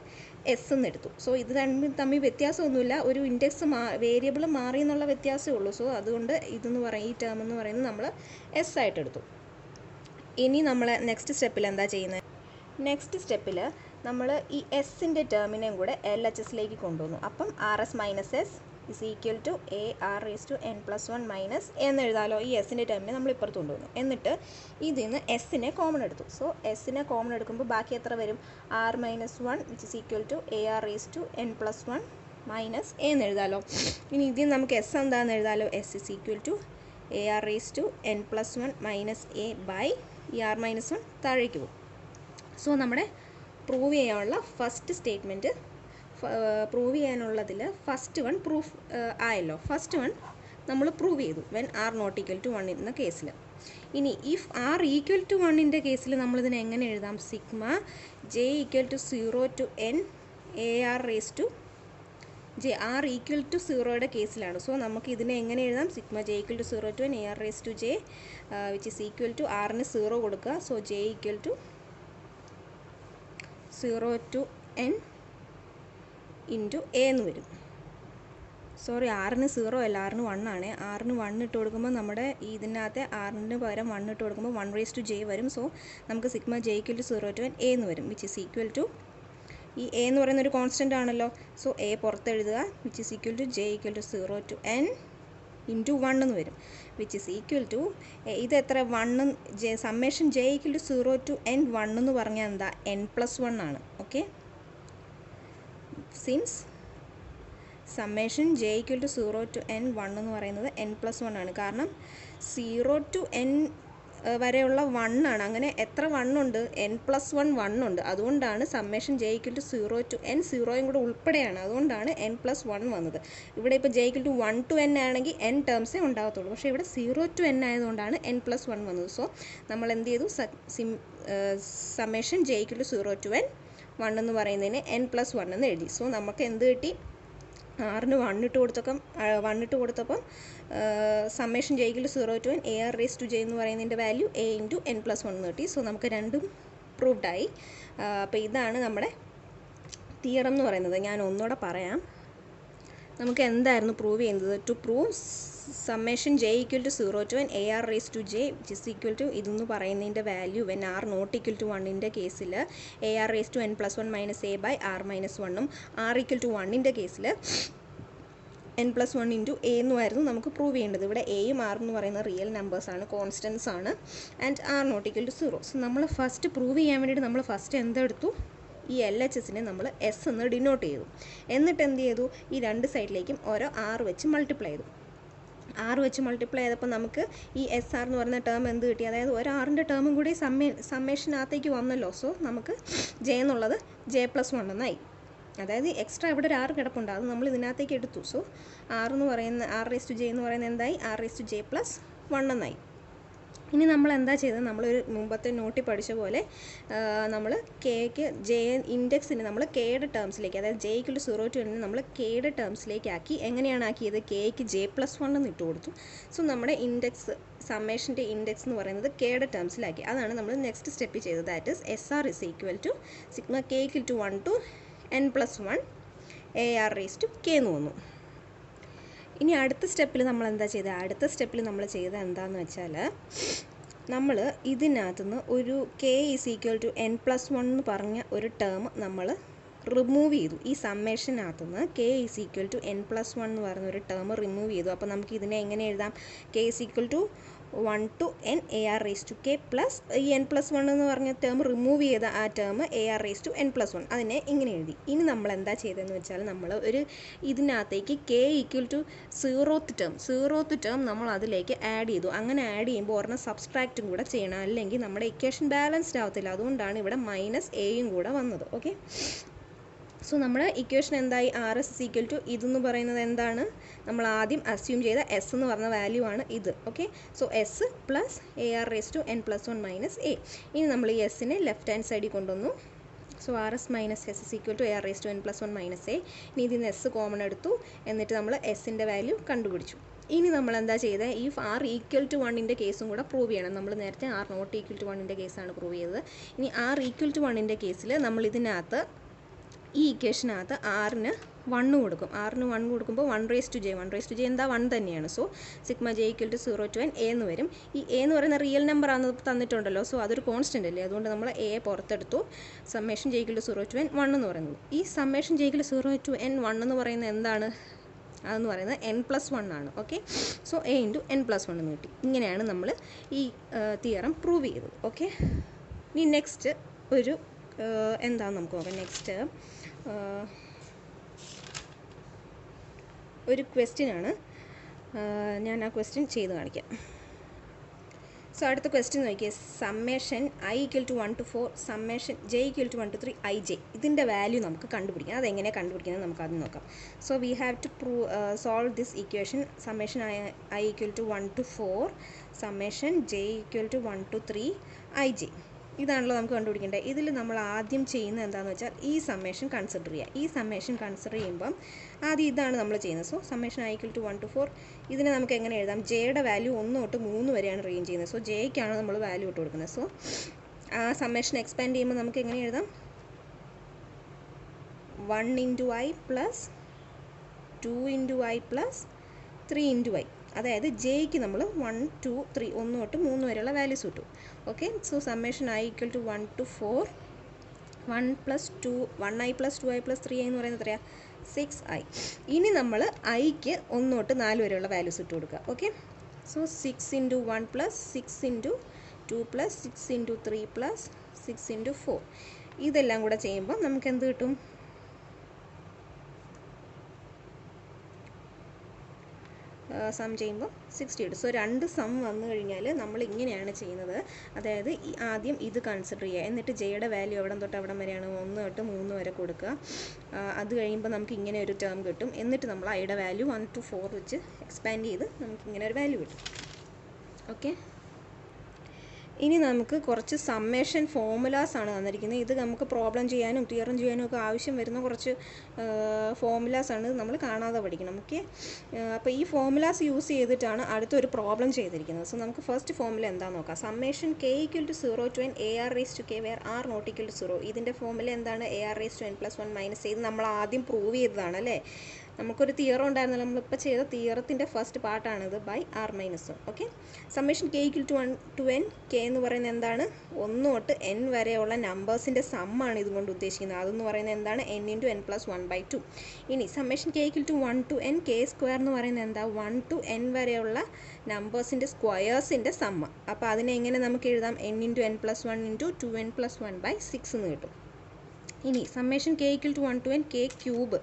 S എന്ന് എടുത്തു. സോ ഇത് രണ്ടും തമ്മിൽ വ്യത്യാസമൊന്നുമില്ല, ഒരു ഇൻഡെക്സ് വേരിയബിൾ മാറി എന്നുള്ള വ്യത്യാസമേ ഉള്ളൂ. സോ അതുകൊണ്ട് ഈ ടേം എന്ന് പറയുന്നത് നമ്മൾ S ആയിട്ട് എടുത്തു. ഇനി നമ്മൾ നെക്സ്റ്റ് സ്റ്റെപ്പിൽ എന്താ ചെയ്യുന്നത്, നെക്സ്റ്റ് സ്റ്റെപ്പിൽ നമ്മൾ ഈ എസിൻ്റെ ടേമിനെയും കൂടെ LHSലേക്ക് കൊണ്ടുവന്നു. അപ്പം RS - S = AR⁴n+1 മൈനസ് എന്ന് എഴുതാമല്ലോ. ഈ എസിൻ്റെ ടേമിനെ നമ്മൾ ഇപ്പുറത്ത് കൊണ്ടുവന്നു. എന്നിട്ട് ഇതിൽ നിന്ന് എസിനെ കോമൺ എടുത്തു. സോ എസിനെ കോമൺ എടുക്കുമ്പോൾ ബാക്കി എത്ര വരും, R - 1 = AR⁴n+1 മൈനസ് A എന്ന് എഴുതാമല്ലോ. ഇനി ഇതിൽ നമുക്ക് S എന്താണെന്ന് എഴുതാമല്ലോ, S = AR⁴n+1 minus A by ഈ R - 1 താഴേക്ക് പോകും. സോ നമ്മുടെ പ്രൂവ് ചെയ്യാനുള്ള ഫസ്റ്റ് സ്റ്റേറ്റ്മെൻറ്റ്, പ്രൂവ് ചെയ്യാനുള്ളതിൽ ഫസ്റ്റ് വൺ പ്രൂഫ് ആയല്ലോ. ഫസ്റ്റ് വൺ നമ്മൾ പ്രൂവ് ചെയ്തു, വെൻ R ≠ = 1 എന്ന കേസിൽ. ഇനി ഇഫ് R = 1ൻ്റെ കേസിൽ നമ്മളിതിനെ എങ്ങനെ എഴുതാം, J = 0 to n AR⁴J. R = 0യുടെ കേസിലാണ്. സോ നമുക്ക് ഇതിനെ എങ്ങനെ എഴുതാം, J = 0 to n AR⁴J = Rന് 0 കൊടുക്കുക. So J = 0 to n into A എന്ന് വരും. സോറി, Rന് 0 അല്ല, Rന് 1 ആണ്. Rന് 1 ഇട്ട് കൊടുക്കുമ്പോൾ നമ്മുടെ ഇതിനകത്തെ Rന് പകരം 1 ഇട്ട് കൊടുക്കുമ്പോൾ 1⁻J വരും. സോ നമുക്ക് J = 0 to n A എന്ന് വരും, വിച്ച് ഈസ് ഈക്വൽ ടു, ഈ A എന്ന് പറയുന്ന ഒരു കോൺസ്റ്റൻ്റ് ആണല്ലോ. സോ A പുറത്തെഴുതുക, which is equal to J = 0 to n into 1 എന്ന് വരും, വിച്ച് ഈസ് ഈക്വൽ ടു ഇത് എത്ര, 1 സമ്മേഷൻ J = 0 to n 1 എന്ന് പറഞ്ഞാൽ എന്താ, n+1 ആണ്. Okay, since summation J equal to 0 to n 1 എന്ന് പറയുന്നത് n+1 ആണ്. കാരണം 0 to n വരെയുള്ള 1 ആണ്. അങ്ങനെ എത്ര 1 ഉണ്ട്? n+1 1 ഉണ്ട്. അതുകൊണ്ടാണ് summation J equal to 0 to n 0യും കൂടെ ഉൾപ്പെടെയാണ്. അതുകൊണ്ടാണ് n+1 വന്നത്. ഇവിടെ ഇപ്പോൾ J equal to 1 to n ആണെങ്കിൽ n ടേംസേ ഉണ്ടാകത്തുള്ളൂ. പക്ഷേ ഇവിടെ 0 to n ആയതുകൊണ്ടാണ് n+1 വന്നത്. സോ നമ്മൾ എന്ത് ചെയ്തു? Summation J equal to 0 to n 1 എന്ന് പറയുന്നതിന് n+1 എന്ന് എഴുതി. സോ നമുക്ക് എന്ത് കിട്ടി? ആറിന് 1 ഇട്ട് കൊടുത്തപ്പം summation J equal to 0 to n AR raised to j എന്ന് പറയുന്നതിൻ്റെ വാല്യൂ a into n+1 എന്ന് കിട്ടി. സോ നമുക്ക് രണ്ടും പ്രൂവ്ഡായി. അപ്പോൾ ഇതാണ് നമ്മുടെ തിയറം എന്ന് പറയുന്നത്. ഞാൻ ഒന്നുകൂടെ പറയാം. നമുക്ക് എന്തായിരുന്നു പ്രൂവ് ചെയ്യുന്നത്? To prove summation J equal to 0 to n AR raised to j which is equal to ഇതെന്ന് പറയുന്നതിൻ്റെ value when r not equal to 1ൻ്റെ കേസിൽ AR raised to n+1 minus a by r minus 1ഉം r equal to 1ൻ്റെ കേസിൽ n+1 into a എന്നുമായിരുന്നു നമുക്ക് prove ചെയ്യേണ്ടത്. ഇവിടെ എയും ആറും എന്ന് പറയുന്ന റിയൽ നമ്പേഴ്സാണ്, കോൺസ്റ്റൻസ് ആണ്. And r not equal to 0. So നമ്മൾ ഫസ്റ്റ് പ്രൂവ് ചെയ്യാൻ വേണ്ടിയിട്ട് നമ്മൾ ഫസ്റ്റ് എന്തെടുത്തു? ഈ LHSനെ നമ്മൾ S എന്ന് ഡിനോട്ട് ചെയ്തു. എന്നിട്ട് എന്ത് ചെയ്തു? ഈ രണ്ട് സൈഡിലേക്കും ഓരോ r വെച്ച് മൾട്ടിപ്ലൈ ചെയ്തു. r വെച്ച് മൾട്ടിപ്ലൈ ചെയ്തപ്പോൾ നമുക്ക് ഈ SR എന്ന് പറയുന്ന ടേം എന്ത് കിട്ടി? അതായത് ഒരു ആറിൻ്റെ ടേമും കൂടി സമ്മേഷനകത്തേക്ക് വന്നല്ലോ. സോ നമുക്ക് j എന്നുള്ളത് j+1 എന്നായി. അതായത് എക്സ്ട്രാ ഇവിടെ ഒരു r കിടപ്പുണ്ട്, അത് നമ്മൾ ഇതിനകത്തേക്ക് എടുത്തു. സോ r എന്ന് പറയുന്ന r raised to j എന്ന് പറയുന്നത് എന്തായി? r raised to j+1 എന്നായി. ഇനി നമ്മൾ എന്താ ചെയ്തത്? നമ്മളൊരു മുമ്പത്തെ നോട്ടിൽ പഠിച്ച പോലെ നമ്മൾ കെക്ക് ജെ ഇൻഡെക്സിന് നമ്മൾ കെയുടെ ടേംസിലേക്ക്, അതായത് J equal to 0 to n നമ്മൾ കെയുടെ ടേംസിലേക്ക് ആക്കി. എങ്ങനെയാണ് ആക്കിയത്? കെക്ക് j+1 എന്ന് ഇട്ട് കൊടുത്തു. സോ നമ്മുടെ ഇൻഡെക്സ് സമ്മേഷൻ്റെ ഇൻഡെക്സ് എന്ന് പറയുന്നത് കെയുടെ ടേംസിലാക്കി. അതാണ് നമ്മൾ നെക്സ്റ്റ് സ്റ്റെപ്പ് ചെയ്തത്. That is SR is equal to sigma k equal to 1 to n+1 AR raised to k എന്ന് വന്നു. ഇനി അടുത്ത സ്റ്റെപ്പിൽ നമ്മൾ എന്താ ചെയ്തത്? അടുത്ത സ്റ്റെപ്പിൽ നമ്മൾ ചെയ്തത് എന്താണെന്ന് വെച്ചാൽ നമ്മൾ ഇതിനകത്തുനിന്ന് ഒരു k is equal to n+1 എന്ന് പറഞ്ഞ ഒരു ടേം നമ്മൾ റിമൂവ് ചെയ്തു. ഈ സമ്മേഷനകത്തുനിന്ന് k is equal to n+1 എന്ന് പറഞ്ഞ ഒരു ടേം റിമൂവ് ചെയ്തു. അപ്പോൾ നമുക്ക് ഇതിനെ എങ്ങനെ എഴുതാം? k is equal to 1 to n AR raised to k plus ഈ n+1 എന്ന് പറഞ്ഞ ടേം റിമൂവ് ചെയ്ത ആ term AR raised to n+1, അതിനെ ഇങ്ങനെ എഴുതി. ഇനി നമ്മൾ എന്താ ചെയ്തതെന്ന് വെച്ചാൽ നമ്മൾ ഒരു ഇതിനകത്തേക്ക് k equal to 0th term നമ്മൾ അതിലേക്ക് ആഡ് ചെയ്തു. അങ്ങനെ ആഡ് ചെയ്യുമ്പോൾ ഒരെണ്ണം സബ്സ്ട്രാക്റ്റും കൂടെ ചെയ്യണം, അല്ലെങ്കിൽ നമ്മുടെ ഇക്വേഷൻ ബാലൻസ്ഡ് ആവത്തില്ല. അതുകൊണ്ടാണ് ഇവിടെ -aയും കൂടെ വന്നത്. ഓക്കെ, സോ നമ്മുടെ ഇക്വേഷൻ എന്തായി? RS ഇസ് ഈക്വൽ ടു ഇതെന്ന് പറയുന്നത് എന്താണ്? നമ്മൾ ആദ്യം അസ്യൂം ചെയ്ത S എന്ന് പറഞ്ഞ വാല്യൂ ആണ് ഇത്. Okay, so S plus AR raised to n+1 minus a. ഇനി നമ്മൾ ഈ എസ്സിനെ ലെഫ്റ്റ് ഹാൻഡ് സൈഡിൽ കൊണ്ടുവന്നു. So RS minus S is equal to AR raised to n+1 minus a. ഇനി ഇതിൽ നിന്ന് S കോമൺ എടുത്തു. എന്നിട്ട് നമ്മൾ എസിൻ്റെ വാല്യൂ കണ്ടുപിടിച്ചു. ഇനി നമ്മൾ എന്താ ചെയ്തത്? ഈ r ഈക്വൽ ടു 1ൻ്റെ കേസും കൂടെ പ്രൂവ് ചെയ്യണം. നമ്മൾ നേരത്തെ r നോട്ട് ഈക്വൽ ടു 1ൻ്റെ കേസാണ് പ്രൂവ് ചെയ്തത്. ഇനി r ഈക്വൽ ടു 1ൻ്റെ കേസിൽ നമ്മൾ ഇതിനകത്ത് ഈ ഇക്വേഷനകത്ത് ആറിന് 1 കൊടുക്കും. ആറിന് 1 കൊടുക്കുമ്പോൾ 1 raised to j എന്താ? 1 തന്നെയാണ്. So sigma j equal to 0 to n a എന്ന് വരും. ഈ a എന്ന് പറയുന്ന റിയൽ നമ്പർ ആണ് തന്നിട്ടുണ്ടല്ലോ. സോ അതൊരു കോൺസ്റ്റൻ്റ് അല്ലേ, അതുകൊണ്ട് നമ്മൾ a പുറത്തെടുത്തു. Summation j equal to 0 to n 1 എന്ന് പറയുന്നത്. ഈ summation j equal to 0 to n 1 എന്ന് പറയുന്നത് എന്താണ്? അതെന്ന് പറയുന്നത് n+1 ആണ്. Okay, so a into n+1 എന്ന് കിട്ടി. ഇങ്ങനെയാണ് നമ്മൾ ഈ തിയറം പ്രൂവ് ചെയ്തത്. ഓക്കെ, ഇനി നെക്സ്റ്റ് ഒരു എന്താണെന്ന് നമുക്ക് നോക്കാം. നെക്സ്റ്റ് ഒരു ക്വസ്റ്റ്യൻ ആണ്. ഞാൻ ആ ക്വസ്റ്റ്യൻ ചെയ്ത് കാണിക്കാം. സോ അടുത്ത ക്വസ്റ്റ്യൻ നോക്കിയേ. Summation i equal to 1 to 4 summation j equal to 1 to 3 ij. ഇതിൻ്റെ വാല്യൂ നമുക്ക് കണ്ടുപിടിക്കാം. അതെങ്ങനെ കണ്ടുപിടിക്കുന്നത് നമുക്ക് ആദ്യം നോക്കാം. So we have to solve this equation. Summation i equal to 1 to 4 summation j equal to 1 to 3 ij. ഇതാണല്ലോ നമുക്ക് കണ്ടുപിടിക്കേണ്ടത്. ഇതിൽ നമ്മൾ ആദ്യം ചെയ്യുന്നത് എന്താണെന്ന് വെച്ചാൽ ഈ സമ്മേഷൻ കൺസിഡർ ചെയ്യുക. ഈ സമ്മേഷൻ കൺസിഡർ ചെയ്യുമ്പം ആദ്യം ഇതാണ് നമ്മൾ ചെയ്യുന്നത്. So summation i equal to 1 to 4 ഇതിനെ നമുക്ക് എങ്ങനെ എഴുതാം? ജെയുടെ വാല്യൂ 1 തൊട്ട് 3 വരെയാണ് റേഞ്ച് ചെയ്യുന്നത്. സോ ജെയ്ക്കാണ് നമ്മൾ വാല്യൂ ഇട്ട് കൊടുക്കുന്നത്. സോ ആ സമ്മേഷൻ എക്സ്പാൻഡ് ചെയ്യുമ്പോൾ നമുക്ക് എങ്ങനെ എഴുതാം? 1 into i plus 2 into i plus 3 into i. അതായത് ജെയ്ക്ക് നമ്മൾ 1 2 3 1 തൊട്ട് 3 വരെയുള്ള വാല്യൂസ് കിട്ടും. Okay, so summation i equal to 1 to 4 1 plus 2 1i plus 2i plus 3i എന്ന് പറയുന്നത് എത്രയാണ്? 6i. ഇനി നമ്മൾ ഐക്ക് 1 തൊട്ട് 4 വരെയുള്ള വാല്യൂസ് ഇട്ട് കൊടുക്കുക. Okay, so 6 into 1 plus 6 into 2 plus 6 into 3 plus 6 into 4. ഇതെല്ലാം കൂടെ ചെയ്യുമ്പോൾ നമുക്ക് എന്ത് കിട്ടും? സം ചെയ്യുമ്പോൾ 60 കിട്ടും. സോ രണ്ട് സം വന്നു കഴിഞ്ഞാൽ നമ്മൾ ഇങ്ങനെയാണ് ചെയ്യുന്നത്. അതായത് ആദ്യം ഇത് കൺസിഡർ ചെയ്യുക, എന്നിട്ട് ജെയുടെ വാല്യൂ എവിടം തൊട്ട് എവിടം വരെയാണ് 1 തൊട്ട് 3 വരെ കൊടുക്കുക. അത് കഴിയുമ്പോൾ നമുക്ക് ഇങ്ങനെ ഒരു ടേം കിട്ടും. എന്നിട്ട് നമ്മൾ ഐയുടെ വാല്യൂ 1 to 4 വെച്ച് എക്സ്പാൻഡ് ചെയ്ത് നമുക്ക് ഇങ്ങനെ ഒരു വാല്യൂ കിട്ടും. ഓക്കെ, ഇനി നമുക്ക് കുറച്ച് സമ്മേഷൻ ഫോമുലാസ് ആണ് തന്നിരിക്കുന്നത്. ഇത് നമുക്ക് പ്രോബ്ലം ചെയ്യാനും തിയറം ചെയ്യാനും ഒക്കെ ആവശ്യം വരുന്ന കുറച്ച് ഫോമുലാസ് ആണ്, നമ്മൾ കാണാതെ പഠിക്കണം. ഓക്കെ, അപ്പോൾ ഈ ഫോമുലാസ് യൂസ് ചെയ്തിട്ടാണ് അടുത്തൊരു പ്രോബ്ലം ചെയ്തിരിക്കുന്നത്. സോ നമുക്ക് ഫസ്റ്റ് ഫോമുല എന്താണെന്ന് നോക്കാം. Summation k = 0 to n AR raised to k where r not equal to 0. ഇതിൻ്റെ ഫോമുല എന്താണ്? AR raised to n + 1 - a. ഇത് നമ്മൾ ആദ്യം പ്രൂവ് ചെയ്തതാണ് അല്ലേ. നമുക്കൊരു തിയറം ഉണ്ടായിരുന്നല്ലോ, നമ്മളിപ്പോൾ ചെയ്ത തിയറത്തിൻ്റെ ഫസ്റ്റ് പാർട്ടാണിത്, by r - 1. Okay, summation k = 1 to n. k എന്ന് പറയുന്നത് എന്താണ്? 1 തൊട്ട് n വരെയുള്ള നമ്പേഴ്സിൻ്റെ സമ്മാണ് ഇതുകൊണ്ട് ഉദ്ദേശിക്കുന്നത്. അതെന്ന് പറയുന്നത് എന്താണ്? n × n + 1/2. ഇനി summation k = 1 to n k² എന്ന് പറയുന്നത് എന്താ? 1 to n വരെയുള്ള നമ്പേഴ്സിൻ്റെ സ്ക്വയേഴ്സിൻ്റെ സമ്മ. അപ്പോൾ അതിനെ എങ്ങനെ നമുക്ക് എഴുതാം? n × n + 1 × 2n + 1/6 എന്ന് കിട്ടും. ഇനി summation k = 1 to n k³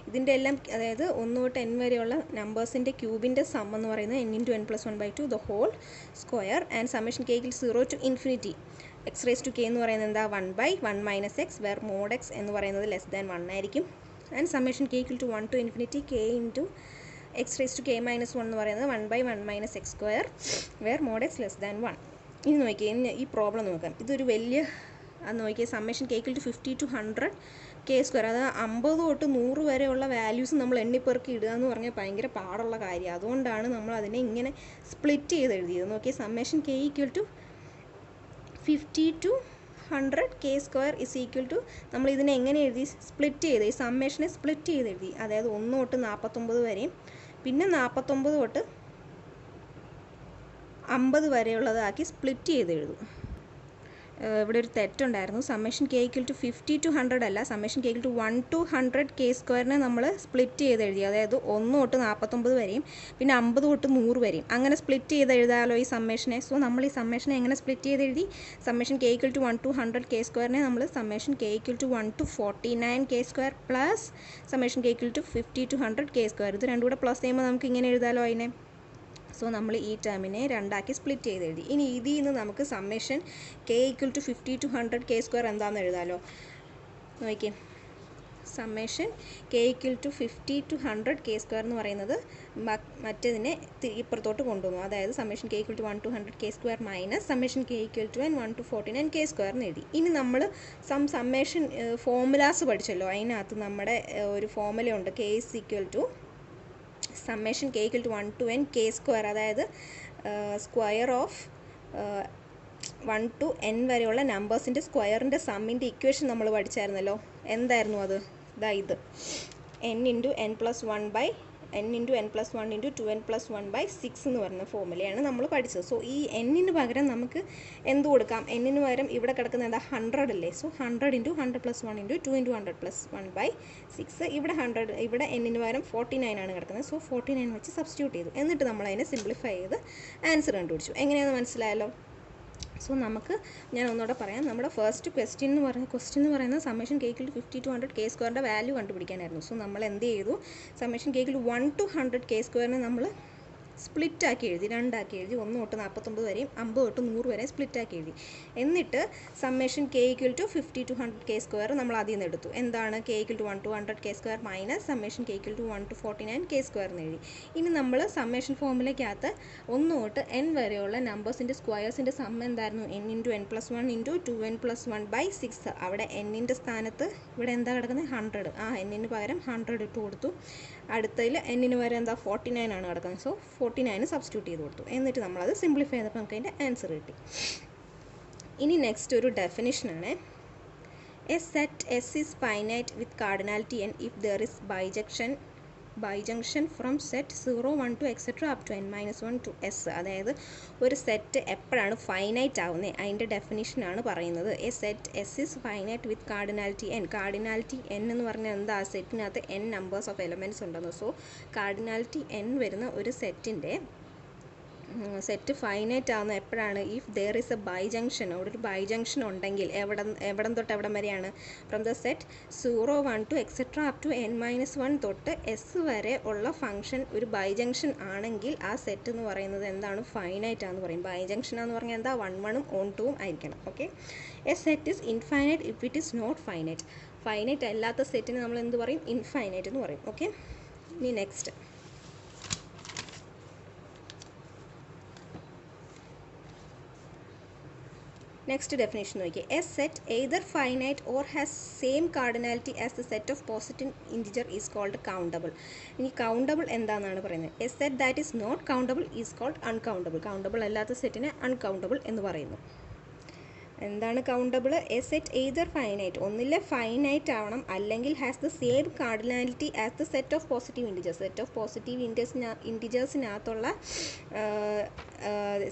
ഇതിൻ്റെ എല്ലാം, അതായത് 1 തൊട്ട് n വരെയുള്ള നമ്പേഴ്സിൻ്റെ ക്യൂബിൻ്റെ സം എന്ന് പറയുന്നത് n × n + 1/2 the whole square. And summation k = 0 to ∞ x raised to k എന്ന് പറയുന്നത് എന്താ? 1/1 - x where mod x എന്ന് പറയുന്നത് <1 ആയിരിക്കും. And summation k = 1 to ∞ k × x raised to k - 1 എന്ന് പറയുന്നത് 1/1 - x² where mod x <1. ഇനി നോക്കിയേ, ഈ പ്രോബ്ലം നോക്കാം. ഇതൊരു വലിയ അത് നോക്കിയാൽ സമ്മേഷൻ k = 50 to 100 k². അത് 50 തൊട്ട് 100 വരെയുള്ള വാല്യൂസ് നമ്മൾ എണ്ണിപ്പെറുക്കി ഇടുക എന്ന് പറഞ്ഞാൽ ഭയങ്കര പാടുള്ള കാര്യം. അതുകൊണ്ടാണ് നമ്മൾ അതിനെ ഇങ്ങനെ സ്പ്ലിറ്റ് ചെയ്ത് എഴുതിയത്. നോക്കിയാൽ സമ്മേഷൻ k = 50 to 100 k² നമ്മൾ ഇതിനെ എങ്ങനെ എഴുതി? സ്പ്ലിറ്റ് ചെയ്ത്, ഈ സമ്മേഷനെ സ്പ്ലിറ്റ് ചെയ്ത് എഴുതി. അതായത് 1 തൊട്ട് 49 വരെയും പിന്നെ 49 തൊട്ട് 50 വരെയുള്ളതാക്കി സ്പ്ലിറ്റ് ചെയ്ത് എഴുതും. ഇവിടെ ഒരു തെറ്റുണ്ടായിരുന്നു. സമ്മേഷൻ k = 50 to 100 അല്ല, സമ്മേഷൻ k = 1 to 100 k² നമ്മൾ സ്പ്ലിറ്റ് ചെയ്ത് എഴുതി. അതായത് 1 തൊട്ട് 49 വരെയും പിന്നെ 50 തൊട്ട് 100 വരെയും അങ്ങനെ സ്പ്ലിറ്റ് ചെയ്ത് എഴുതാമല്ലോ ഈ സമ്മേഷനെ. സോ നമ്മൾ ഈ സമ്മേഷനെ എങ്ങനെ സ്പ്ലിറ്റ് ചെയ്ത് എഴുതി? സമ്മേഷൻ k = 1 to 100 k² നമ്മൾ summation k = 1 to 49 k² plus summation k = 50 to 100 k². ഇത് രണ്ടും കൂടെ പ്ലസ് ചെയ്യുമ്പോൾ നമുക്ക് ഇങ്ങനെ എഴുതാമല്ലോ അതിനെ. സോ നമ്മൾ ഈ ടേമിനെ രണ്ടാക്കി സ്പ്ലിറ്റ് ചെയ്ത് എഴുതി. ഇനി ഇതിൽ നിന്ന് നമുക്ക് സമ്മേഷൻ k = 50 to 100 k² എന്താണെന്ന് എഴുതാമല്ലോ. നോക്കിയേ, സമ്മേഷൻ k = 50 to 100 k² എന്ന് പറയുന്നത് മറ്റേതിനെ ഇപ്പുറത്തോട്ട് കൊണ്ടുവന്നു. അതായത് summation k = 1 to 100 k² minus summation k = 1 to 49 k² എന്ന് എഴുതി. ഇനി നമ്മൾ സമ്മേഷൻ ഫോമുലാസ് പഠിച്ചല്ലോ, അതിനകത്ത് നമ്മുടെ ഒരു ഫോമുലയുണ്ട്. k = summation k = 1 to n k², അതായത് സ്ക്വയർ ഓഫ് 1 to n വരെയുള്ള നമ്പേഴ്സിൻ്റെ സ്ക്വയറിൻ്റെ സമ്മിൻ്റെ ഇക്വേഷൻ നമ്മൾ പഠിച്ചായിരുന്നല്ലോ. എന്തായിരുന്നു അത്? ഇത് n × n + 1 n × n + 1 × 2n + 1/6 എന്ന് പറയുന്ന ഫോമുലയാണ് നമ്മൾ പഠിച്ചത്. സോ ഈ n-ന് പകരം നമുക്ക് എന്ത് കൊടുക്കാം? n-ന് പകരം ഇവിടെ കിടക്കുന്ന എന്താ? 100 അല്ലേ. സോ 100 × 100 + 1 × 2 × 100 + 1/6. ഇവിടെ 100, ഇവിടെ n-ന് പകരം 49 ആണ് കിടക്കുന്നത്. സോ 49 വെച്ച് സബ്സ്റ്റിറ്റ്യൂട്ട് ചെയ്തു. എന്നിട്ട് നമ്മൾ അതിനെ സിംപ്ലിഫൈ ചെയ്ത് ആൻസർ കണ്ടുപിടിച്ചു. എങ്ങനെയാണെന്ന് മനസ്സിലായല്ലോ. സോ നമുക്ക് ഞാൻ ഒന്നുകൂടെ പറയാം. നമ്മുടെ ഫസ്റ്റ് ക്വസ്റ്റ്യൻ എന്ന് പറയുന്നത് summation k = 50 to 100 k² value കണ്ടുപിടിക്കാനായിരുന്നു. സോ നമ്മൾ എന്ത് ചെയ്തു? സമ്മേഷൻ k = 1 to 100 k² നമ്മൾ സ്പ്ലിറ്റാക്കി എഴുതി, രണ്ടാക്കി എഴുതി. 1 തൊട്ട് 49 വരെയും 50 തൊട്ട് 100 വരെയും സ്പ്ലിറ്റാക്കി എഴുതി. എന്നിട്ട് സമ്മേഷൻ k = 50 to 100 k² നമ്മൾ അതിൽ നിന്ന് എടുത്തു. എന്താണ്? k = 1 to 100 k² minus summation k = 1 to 49 k² എന്ന് എഴുതി. ഇനി നമ്മൾ സമ്മേഷൻ ഫോമുലയ്ക്കകത്ത് 1 തൊട്ട് n വരെയുള്ള നമ്പേഴ്സിൻ്റെ സ്ക്വയേഴ്സിൻ്റെ സം എന്തായിരുന്നു? n × n + 1 × 2n + 1/6. അവിടെ n-ൻ്റെ സ്ഥാനത്ത് ഇവിടെ എന്താ കിടക്കുന്നത്? 100. ആ n-ന് പകരം 100 ഇട്ട് കൊടുത്തു. അടുത്തതിൽ n-ന് പകരം എന്താ? 49 ആണ് കിടക്കുന്നത്. സോ 49 സബ്സ്റ്റിറ്റ്യൂട്ട് ചെയ്ത് കൊടുത്തു. എന്നിട്ട് നമ്മളത് സിംപ്ലിഫൈ ചെയ്തപ്പോൾ നമുക്ക് അതിൻ്റെ ആൻസർ കിട്ടി. ഇനി നെക്സ്റ്റ് ഒരു ഡെഫിനിഷനാണ്. A set S is finite with cardinality n if there is bijunction from set 0, 1 to etc. up to n - 1 to s. അതായത് ഒരു സെറ്റ് എപ്പോഴാണ് ഫൈനൈറ്റ് ആവുന്നത് അതിൻ്റെ ഡെഫിനിഷനാണ് പറയുന്നത്. A set S is finite with cardinality n. Cardinality n എന്ന് പറഞ്ഞാൽ എന്താ? സെറ്റിനകത്ത് n നമ്പേഴ്സ് ഓഫ് എലമെൻറ്റ്സ് ഉണ്ടെന്ന്. സോ കാർഡിനാലിറ്റി n വരുന്ന ഒരു സെറ്റിൻ്റെ സെറ്റ് ഫൈനൈറ്റ് ആവുന്ന എപ്പോഴാണ്? If there is a bijection. അവിടെ ഒരു ബൈജങ്ഷൻ ഉണ്ടെങ്കിൽ എവിടം തൊട്ട് എവിടം വരെയാണ്? From the set 0, 1 to etcetera up to n-1 തൊട്ട് എസ് വരെ ഉള്ള ഫംഗ്ഷൻ ഒരു ബൈജങ്ഷൻ ആണെങ്കിൽ ആ സെറ്റ് എന്ന് പറയുന്നത് എന്താണ്? ഫൈനൈറ്റ് ആണെന്ന് പറയും. ബൈജങ്ഷൻ എന്ന് പറഞ്ഞാൽ എന്താ? 1, 1 ഓൺ 2 ആയിരിക്കണം. Okay. A set is infinite if it is not finite. Finite അല്ലാത്ത സെറ്റിന് നമ്മൾ എന്ത് പറയും? ഇൻഫൈനൈറ്റ് എന്ന് പറയും. ഓക്കെ. ഇനി നെക്സ്റ്റ് definition നോക്കിയേ. A set either finite or has same cardinality as the set of positive integer is called countable. ഇനി countable എന്താണെന്നാണ് പറയുന്നത്. A set that is not countable is called uncountable. countable അല്ലാത്ത സെറ്റിനെ uncountable എന്ന് പറയുന്നു. എന്താണ് countable? A set either finite, ഒന്നിലെ finite ആവണം, അല്ലെങ്കിൽ has the same cardinality as the set of positive integers. Set of positive ഇൻറ്റിജേഴ്സിനകത്തുള്ള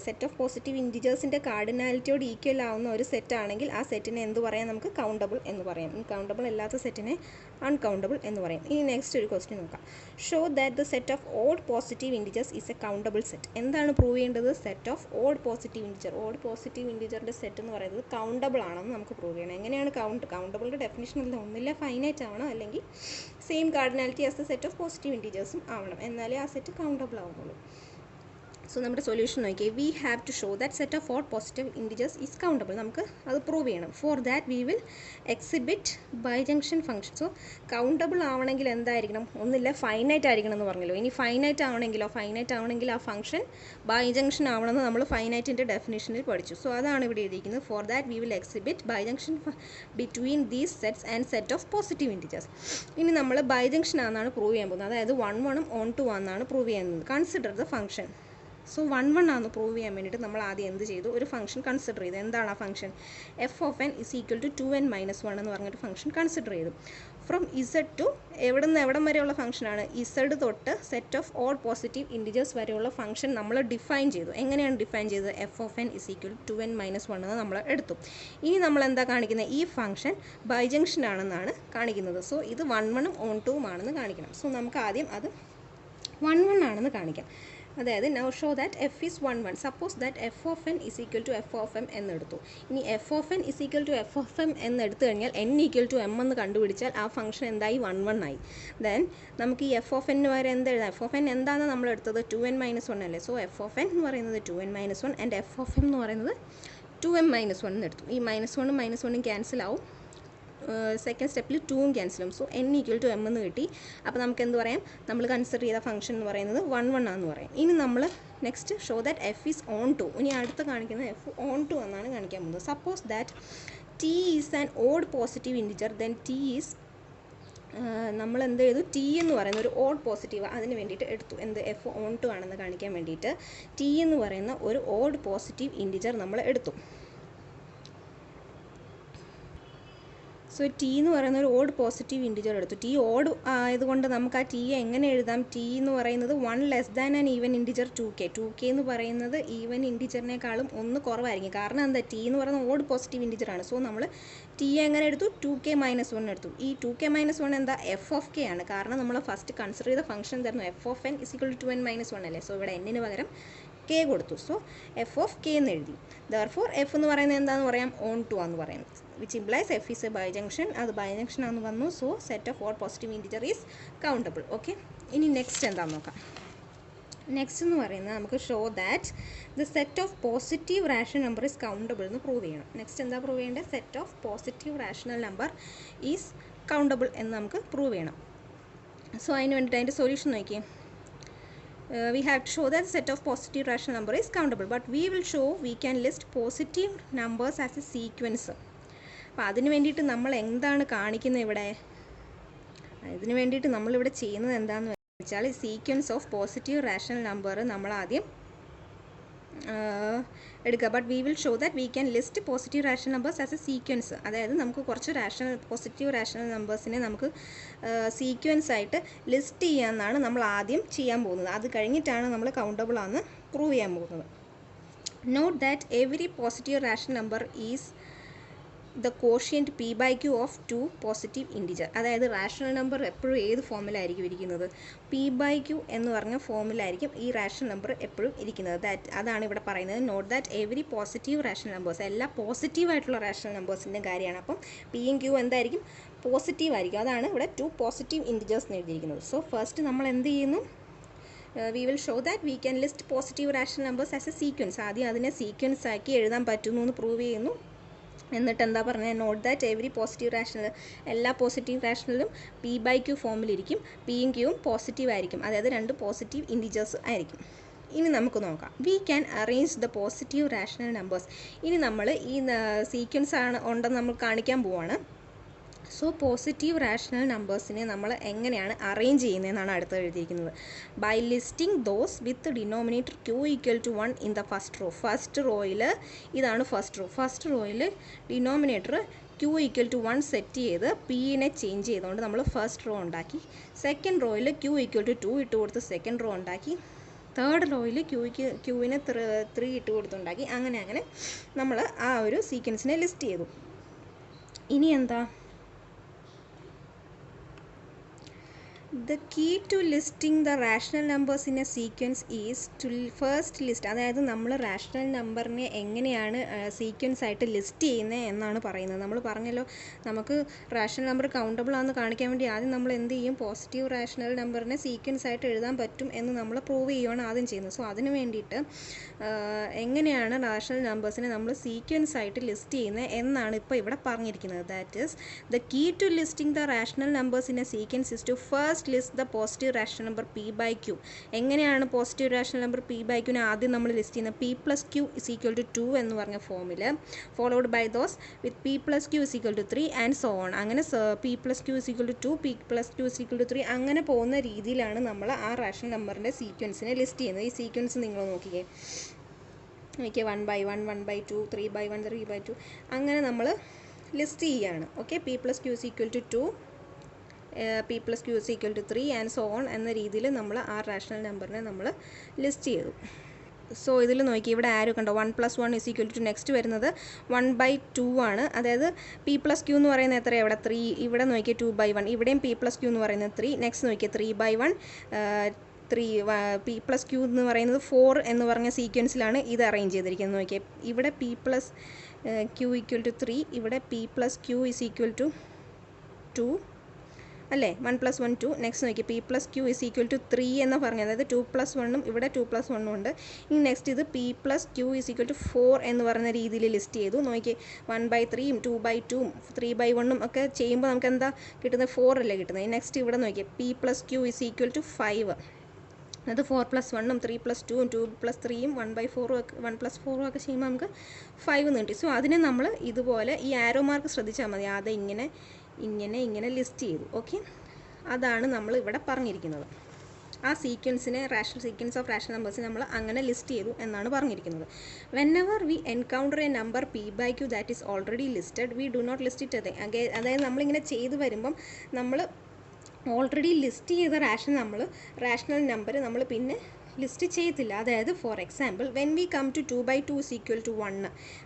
സെറ്റ് ഓഫ് പോസിറ്റീവ് ഇൻറ്റിജേഴ്സിൻ്റെ കാർഡിനാലിറ്റിയോട് ഈക്വൽ ആവുന്ന ഒരു സെറ്റ് ആണെങ്കിൽ ആ സെറ്റിനെ എന്ത് പറയാം? നമുക്ക് കൗണ്ടബിൾ എന്ന് പറയാം. ഈ കൗണ്ടബിൾ അല്ലാത്ത സെറ്റിനെ അൺകൗണ്ടബിൾ എന്ന് പറയും. ഇനി നെക്സ്റ്റ് ഒരു ക്വസ്റ്റ്യൻ നോക്കാം. Show that the set of odd positive integers is a countable set. എന്താണ് പ്രൂവ് ചെയ്യേണ്ടത്? Set of odd positive integer. Odd positive ഇൻറ്റിജറിൻ്റെ സെറ്റ് എന്ന് പറയുന്നത് കൗണ്ടബിൾ ആണെന്ന് നമുക്ക് പ്രൂവ് ചെയ്യണം. എങ്ങനെയാണ് കൗണ്ടബിളിൻ്റെ ഡെഫിനിഷൻ? എന്താ? ഒന്നിലെ ഫൈനൈറ്റ് ആവണം, അല്ലെങ്കിൽ same cardinality as the set of positive ഇൻറ്റിജേഴ്സും ആവണം, എന്നാലേ ആ സെറ്റ് കൗണ്ടബിൾ ആവുന്നുള്ളൂ. സോ നമ്മുടെ സൊല്യൂഷൻ നോക്കിയാൽ we have to show that set of odd positive integers is countable. നമുക്ക് അത് പ്രൂവ് ചെയ്യണം. For that we will exhibit bijection function. So countable ആവണമെങ്കിൽ എന്തായിരിക്കണം? ഒന്നില്ല ഫൈനൈറ്റ് ആയിരിക്കണം എന്ന് പറഞ്ഞല്ലോ. ഇനി ഫൈനൈറ്റ് ആവണമെങ്കിൽ ആ ഫംഗ്ഷൻ ബൈജങ്ഷൻ ആവണമെന്ന് നമ്മൾ ഫൈനൈറ്റിൻ്റെ ഡെഫിനിഷനിൽ പഠിച്ചു. സോ അതാണ് ഇവിടെ എഴുതിയിരിക്കുന്നത്. For that we will exhibit bijection between these sets and set of positive integers. ഇനി നമ്മൾ ബൈജങ്ഷൻ ആണെന്നാണ് പ്രൂവ് ചെയ്യാൻ പോകുന്നത്. അതായത് 1, 1 ഓൺ 2 ആണെന്നാണ് പ്രൂവ് ചെയ്യുന്നത്. Consider the function. സോ 1, 1 ആണെന്ന് പ്രൂവ് ചെയ്യാൻ വേണ്ടിയിട്ട് നമ്മൾ ആദ്യം എന്ത് ചെയ്തു? ഒരു ഫംഗ്ഷൻ കൺസിഡർ ചെയ്തു. എന്താണ് ആ function? F of n is equal to 2n-1 എന്ന് പറഞ്ഞൊരു ഫംഗ്ഷൻ കൺസിഡർ ചെയ്തു. ഫ്രം ഇസഡ് ടു എവിടം വരെയുള്ള ഫംഗ്ഷനാണ്? ഇസഡ് തൊട്ട് set of all positive integers വരെയുള്ള ഫംഗ്ഷൻ നമ്മൾ ഡിഫൈൻ ചെയ്തു. എങ്ങനെയാണ് ഡിഫൈൻ ചെയ്തത്? F of n is equal to 2n-1 എന്ന് നമ്മൾ എടുത്തു. ഇനി നമ്മൾ എന്താ കാണിക്കുന്നത്? ഈ ഫംഗ്ഷൻ ബൈജങ്ഷൻ ആണെന്നാണ് കാണിക്കുന്നത്. സോ ഇത് 1, 1 ഓൺ 2 ആണെന്ന് കാണിക്കണം. സോ നമുക്ക് ആദ്യം അത് 1, 1 ആണെന്ന് കാണിക്കാം. അതായത് now show that f is 1, 1. Suppose that f of n is equal to f of m എന്നെടുത്തു. ഇനി f of n is equal to f of m എന്നെടുത്തു കഴിഞ്ഞാൽ എൻ ഈക്വൽ ടു എം എന്ന് കണ്ടുപിടിച്ചാൽ ആ ഫംഗ്ഷൻ എന്തായി? 1, 1 ആയി. ദെൻ നമുക്ക് ഈ എഫ് ഓഫ് എന്നിന് വരെ എന്ത് എഴുതാം? എഫ് ഓഫ് എൻ എന്താണെന്ന് നമ്മൾ എടുത്തത്? 2n-1 അല്ലേ. സോ എഫ് ഓഫ് എൻ എന്ന് പറയുന്നത് 2n-1 and F of M എന്ന് പറയുന്നത് 2m-1 എന്നെടുത്തു. ഈ -1ഉം -1ഉം ക്യാൻസൽ ആവും. സെക്കൻഡ് സ്റ്റെപ്പിൽ 2ഉം ക്യാൻസലും. So n equal to m എന്ന് കിട്ടി. അപ്പോൾ നമുക്ക് എന്ത് പറയാം? നമ്മൾ കൺസിഡർ ചെയ്ത ഫംഗ്ഷൻ എന്ന് പറയുന്നത് 1, 1 ആണെന്ന് പറയാം. ഇനി നമ്മൾ next show that f is on 2. ഇനി അടുത്ത് കാണിക്കുന്നത് എഫ് ഓൺ 2 എന്നാണ് കാണിക്കാൻ പോകുന്നത്. Suppose that T is an odd positive integer, then T is നമ്മൾ എന്ത് ചെയ്തു? ടി എന്ന് പറയുന്ന ഒരു ഓഡ് പോസിറ്റീവ് അതിന് വേണ്ടിയിട്ട് എടുത്തു. എന്ത്? എഫ് ഓൺ 2 ആണെന്ന് കാണിക്കാൻ വേണ്ടിയിട്ട് ടി എന്ന് പറയുന്ന ഒരു ഓഡ് പോസിറ്റീവ് ഇൻറ്റിജർ നമ്മൾ എടുത്തു. സോ ടി എന്ന് പറയുന്ന ഒരു ഓഡ് പോസിറ്റീവ് ഇൻറ്റിജർ എടുത്തു. ടി ഓഡ് ആയതുകൊണ്ട് നമുക്ക് ആ ടി എങ്ങനെ എഴുതാം? ടി എന്ന് പറയുന്നത് 1 less than an even integer 2k. 2k എന്ന് പറയുന്നത് ഈവൻ ഇൻറ്റിജറിനേക്കാളും 1 കുറവായിരിക്കും. കാരണം എന്താ? ടി എന്ന് പറയുന്നത് ഓഡ് പോസിറ്റീവ് ഇൻറ്റിജർ ആണ്. സോ നമ്മൾ ടി എങ്ങനെ എടുത്തു? 2k-1 എടുത്തു. ഈ 2k-1 എന്താ? എഫ് ഓഫ് കെ ആണ്. കാരണം നമ്മൾ ഫസ്റ്റ് കൺസിഡർ ചെയ്ത ഫംഗ്ഷൻ എന്തായിരുന്നു? F of n is equal to 2n-1 അല്ലേ. സോ ഇവിടെ എന്നിന് പകരം കെ കൊടുത്തു. സോ എഫ് ഓഫ് കെ എന്ന് എഴുതി. ദർഫോർ എഫ് എന്ന് പറയുന്നത് എന്താണെന്ന് പറയാം? ഓൺ 2 ആണെന്ന് പറയുന്നത്. Which implies f is a bijection. അത് ബൈജങ്ഷൻ ആണെന്ന് വന്നു. So set of all positive integer is countable. Okay. ഇനി നെക്സ്റ്റ് എന്താണെന്ന് നോക്കാം. നെക്സ്റ്റ് എന്ന് പറയുന്നത് നമുക്ക് show that the set of positive rational number is countable എന്ന് പ്രൂവ് ചെയ്യണം. നെക്സ്റ്റ് എന്താ പ്രൂവ് ചെയ്യേണ്ടത്? Set of positive rational number is countable എന്ന് നമുക്ക് പ്രൂവ് ചെയ്യണം. സോ അതിന് വേണ്ടിയിട്ട് അതിൻ്റെ സൊല്യൂഷൻ നോക്കിയേ. We have to show that the set of positive rational number is countable, but we will show we can list positive numbers as a sequence. അപ്പോൾ അതിന് വേണ്ടിയിട്ട് നമ്മൾ എന്താണ് കാണിക്കുന്നത് ഇവിടെ? ഇതിന് വേണ്ടിയിട്ട് നമ്മളിവിടെ ചെയ്യുന്നത് എന്താണെന്ന് വെച്ചാൽ sequence of positive rational number നമ്മൾ ആദ്യം എടുക്കുക. But we will show that we can list positive rational numbers as A sequence. അതായത് നമുക്ക് കുറച്ച് പോസിറ്റീവ് റാഷണൽ നമ്പേഴ്സിനെ നമുക്ക് സീക്വൻസ് ആയിട്ട് ലിസ്റ്റ് ചെയ്യാമെന്നാണ് നമ്മൾ ആദ്യം ചെയ്യാൻ പോകുന്നത്. അത് കഴിഞ്ഞിട്ടാണ് നമ്മൾ കൗണ്ടബിൾ ആണെന്ന് പ്രൂവ് ചെയ്യാൻ പോകുന്നത്. Note that every positive rational number is the quotient p by q of two positive integer. അതായത് റാഷണൽ നമ്പർ എപ്പോഴും ഏത് ഫോമിലായിരിക്കും ഇരിക്കുന്നത്? പി ബൈ ക്യൂ എന്ന് പറഞ്ഞ ഫോമിലായിരിക്കും ഈ റാഷണൽ നമ്പർ എപ്പോഴും ഇരിക്കുന്നത്. അതാണ് ഇവിടെ പറയുന്നത്. Note that every positive rational numbers, എല്ലാ പോസിറ്റീവായിട്ടുള്ള റാഷണൽ നമ്പേഴ്സിൻ്റെ കാര്യമാണ്. അപ്പം പിയും ക്യൂ എന്തായിരിക്കും? പോസിറ്റീവ് ആയിരിക്കും. അതാണ് ഇവിടെ ടു പോസിറ്റീവ് ഇൻറ്റിജേഴ്സ് എന്ന് എഴുതിയിരിക്കുന്നത്. സോ ഫസ്റ്റ് നമ്മൾ എന്ത് ചെയ്യുന്നു? we will show that we can list positive rational numbers as a sequence. ആദ്യം അതിനെ സീക്വൻസ് ആക്കി എഴുതാൻ പറ്റുന്നു എന്ന് പ്രൂവ് ചെയ്യുന്നു. എന്നിട്ട് എന്താ പറഞ്ഞത്? Note that every positive rational, എല്ലാ പോസിറ്റീവ് റാഷണലും പി ബൈ ക്യൂ ഫോമിലിരിക്കും. പിയും ക്യൂവും പോസിറ്റീവ് ആയിരിക്കും, അതായത് രണ്ട് പോസിറ്റീവ് ഇൻറ്റിജേഴ്സ് ആയിരിക്കും. ഇനി നമുക്ക് നോക്കാം. V can arrange the positive rational numbers. ഇനി നമ്മൾ ഈ സീക്വൻസ് ഉണ്ടെന്ന് നമ്മൾ കാണിക്കാൻ പോവാണ്. സോ പോസിറ്റീവ് റാഷണൽ നമ്പേഴ്സിനെ നമ്മൾ എങ്ങനെയാണ് അറേഞ്ച് ചെയ്യുന്നതെന്നാണ് അടുത്ത് എഴുതിയിരിക്കുന്നത്. By listing those with denominator q equal to 1 in the first row. First റോയിൽ ഇതാണ് ഫസ്റ്റ് റോ. ഫസ്റ്റ് റോയിൽ denominator q equal to 1 set ചെയ്ത് പിനെ ചേഞ്ച് ചെയ്തുകൊണ്ട് നമ്മൾ ഫസ്റ്റ് റോ ഉണ്ടാക്കി. സെക്കൻഡ് റോയിൽ ക്യൂ ഈക്വൽ ടു 2 ഇട്ട് കൊടുത്ത് സെക്കൻഡ് റോ ഉണ്ടാക്കി. തേർഡ് റോയിൽ ക്യൂവിന് 3 ഇട്ട് കൊടുത്തുണ്ടാക്കി. അങ്ങനെ നമ്മൾ ആ ഒരു സീക്വൻസിനെ ലിസ്റ്റ് ചെയ്തു. ഇനി എന്താ? The key to listing the rational numbers in a sequence is to first list. അതായത് നമ്മൾ റാഷണൽ നമ്പറിനെ എങ്ങനെയാണ് സീക്വൻസ് ആയിട്ട് ലിസ്റ്റ് ചെയ്യുന്നത് എന്നാണ് പറയുന്നത്. നമ്മൾ പറഞ്ഞല്ലോ, നമുക്ക് റാഷണൽ നമ്പർ കൗണ്ടബിൾ ആണെന്ന് കാണിക്കാൻ വേണ്ടി ആദ്യം നമ്മൾ എന്ത് ചെയ്യും? പോസിറ്റീവ് റാഷണൽ നമ്പറിനെ സീക്വൻസ് ആയിട്ട് എഴുതാൻ പറ്റും എന്ന് നമ്മൾ പ്രൂവ് ചെയ്യുകയാണ് ആദ്യം ചെയ്യുന്നത്. സോ അതിന് വേണ്ടിയിട്ട് എങ്ങനെയാണ് റാഷണൽ നമ്പേഴ്സിനെ നമ്മൾ സീക്വൻസ് ആയിട്ട് ലിസ്റ്റ് ചെയ്യുന്നത് എന്നാണ് ഇപ്പോൾ ഇവിടെ പറഞ്ഞിരിക്കുന്നത്. That is the key to listing the rational numbers in a sequence is to first list the positive rational number p by q. എങ്ങനെയാണ് positive rational number p by ക്യൂനെ ആദ്യം നമ്മൾ ലിസ്റ്റ് ചെയ്യുന്നത്? P plus q is equal to 2 എന്ന് പറഞ്ഞ ഫോമിൽ, followed by those with p plus q is equal to 3 and so on. അങ്ങനെ p plus q is equal to 2, p plus q is equal to 3, അങ്ങനെ പോകുന്ന രീതിയിലാണ് നമ്മൾ ആ rational നമ്പറിൻ്റെ സീക്വൻസിനെ ലിസ്റ്റ് ചെയ്യുന്നത്. ഈ സീക്വൻസ് നിങ്ങൾ നോക്കിക്കേ. 1 by 1, 1 by 2, 3 by 1, 3 by 2, അങ്ങനെ നമ്മൾ ലിസ്റ്റ് ചെയ്യുകയാണ്. Okay, p plus q is equal to 2, p plus q is equal to 3 and so on എന്ന രീതിയിൽ നമ്മൾ ആ റാഷണൽ നമ്പറിനെ നമ്മൾ ലിസ്റ്റ് ചെയ്തു. സോ ഇതിൽ നോക്കി, ഇവിടെ ആരോ കണ്ടോ? 1 + 1 ഇസ് ഈക്വൽ ടു നെക്സ്റ്റ് വരുന്നത് 1 by 2 ആണ്. അതായത് പി പ്ലസ് ക്യൂ എന്ന് പറയുന്നത് എത്രയാണ്? ഇവിടെ 3. ഇവിടെ നോക്കിയാൽ 2 by 1. ഇവിടെയും പി പ്ലസ് ക്യൂ എന്ന് പറയുന്നത് 3. നെക്സ്റ്റ് നോക്കിയാൽ 3 by 1, 3 പി പ്ലസ് ക്യൂ എന്ന് പറയുന്നത് 4 എന്ന് പറഞ്ഞ സീക്വൻസിലാണ് ഇത് അറേഞ്ച് ചെയ്തിരിക്കുന്നത്. നോക്കിയാൽ ഇവിടെ p plus q equal to 3, ഇവിടെ p plus q is equal to 2 അല്ലേ? 1 + 1 2. നെക്സ്റ്റ് നോക്കി, p plus q is equal to 3 എന്ന് പറഞ്ഞത്, അതായത് 2 + 1ഉം ഇവിടെ 2 + 1ഉം ഉണ്ട്. ഇനി നെക്സ്റ്റ് ഇത് p plus q is equal to 4 എന്ന് പറയുന്ന രീതിയിൽ ലിസ്റ്റ് ചെയ്തു. നോക്കി, 1 by 3ഉം 2 by 2ഉം 3 by 1ഉം ഒക്കെ ചെയ്യുമ്പോൾ നമുക്ക് എന്താ കിട്ടുന്നത്? 4 അല്ലേ കിട്ടുന്നത്. നെക്സ്റ്റ് ഇവിടെ നോക്കി, p plus q is equal to 5, അത് 4 + 1ഉം 3 + 2ഉം 2 + 3ഉം 1 by 4ഉം ഒക്കെ 1 + 4ഉം ഒക്കെ ചെയ്യുമ്പോൾ നമുക്ക് 5 എന്ന് കിട്ടി. സോ അതിനെ നമ്മൾ ഇതുപോലെ ഈ ആരോ മാർക്ക് ശ്രദ്ധിച്ചാൽ മതി. അത് ഇങ്ങനെ ലിസ്റ്റ് ചെയ്തു. ഓക്കെ, അതാണ് നമ്മൾ ഇവിടെ പറഞ്ഞിരിക്കുന്നത്. ആ സീക്വൻസിനെ സീക്വൻസ് ഓഫ് റാഷണൽ നമ്പേഴ്സിനെ നമ്മൾ അങ്ങനെ ലിസ്റ്റ് ചെയ്തു എന്നാണ് പറഞ്ഞിരിക്കുന്നത്. Whenever we encounter a number p by q that is already listed we do not list it അതായത് നമ്മളിങ്ങനെ ചെയ്തു വരുമ്പം നമ്മൾ ഓൾറെഡി ലിസ്റ്റ് ചെയ്ത റാഷണൽ നമ്പർ നമ്മൾ പിന്നെ ലിസ്റ്റ് ചെയ്യത്തില്ല. അതായത് for example, when we come to 2 by 2 is equal to 1,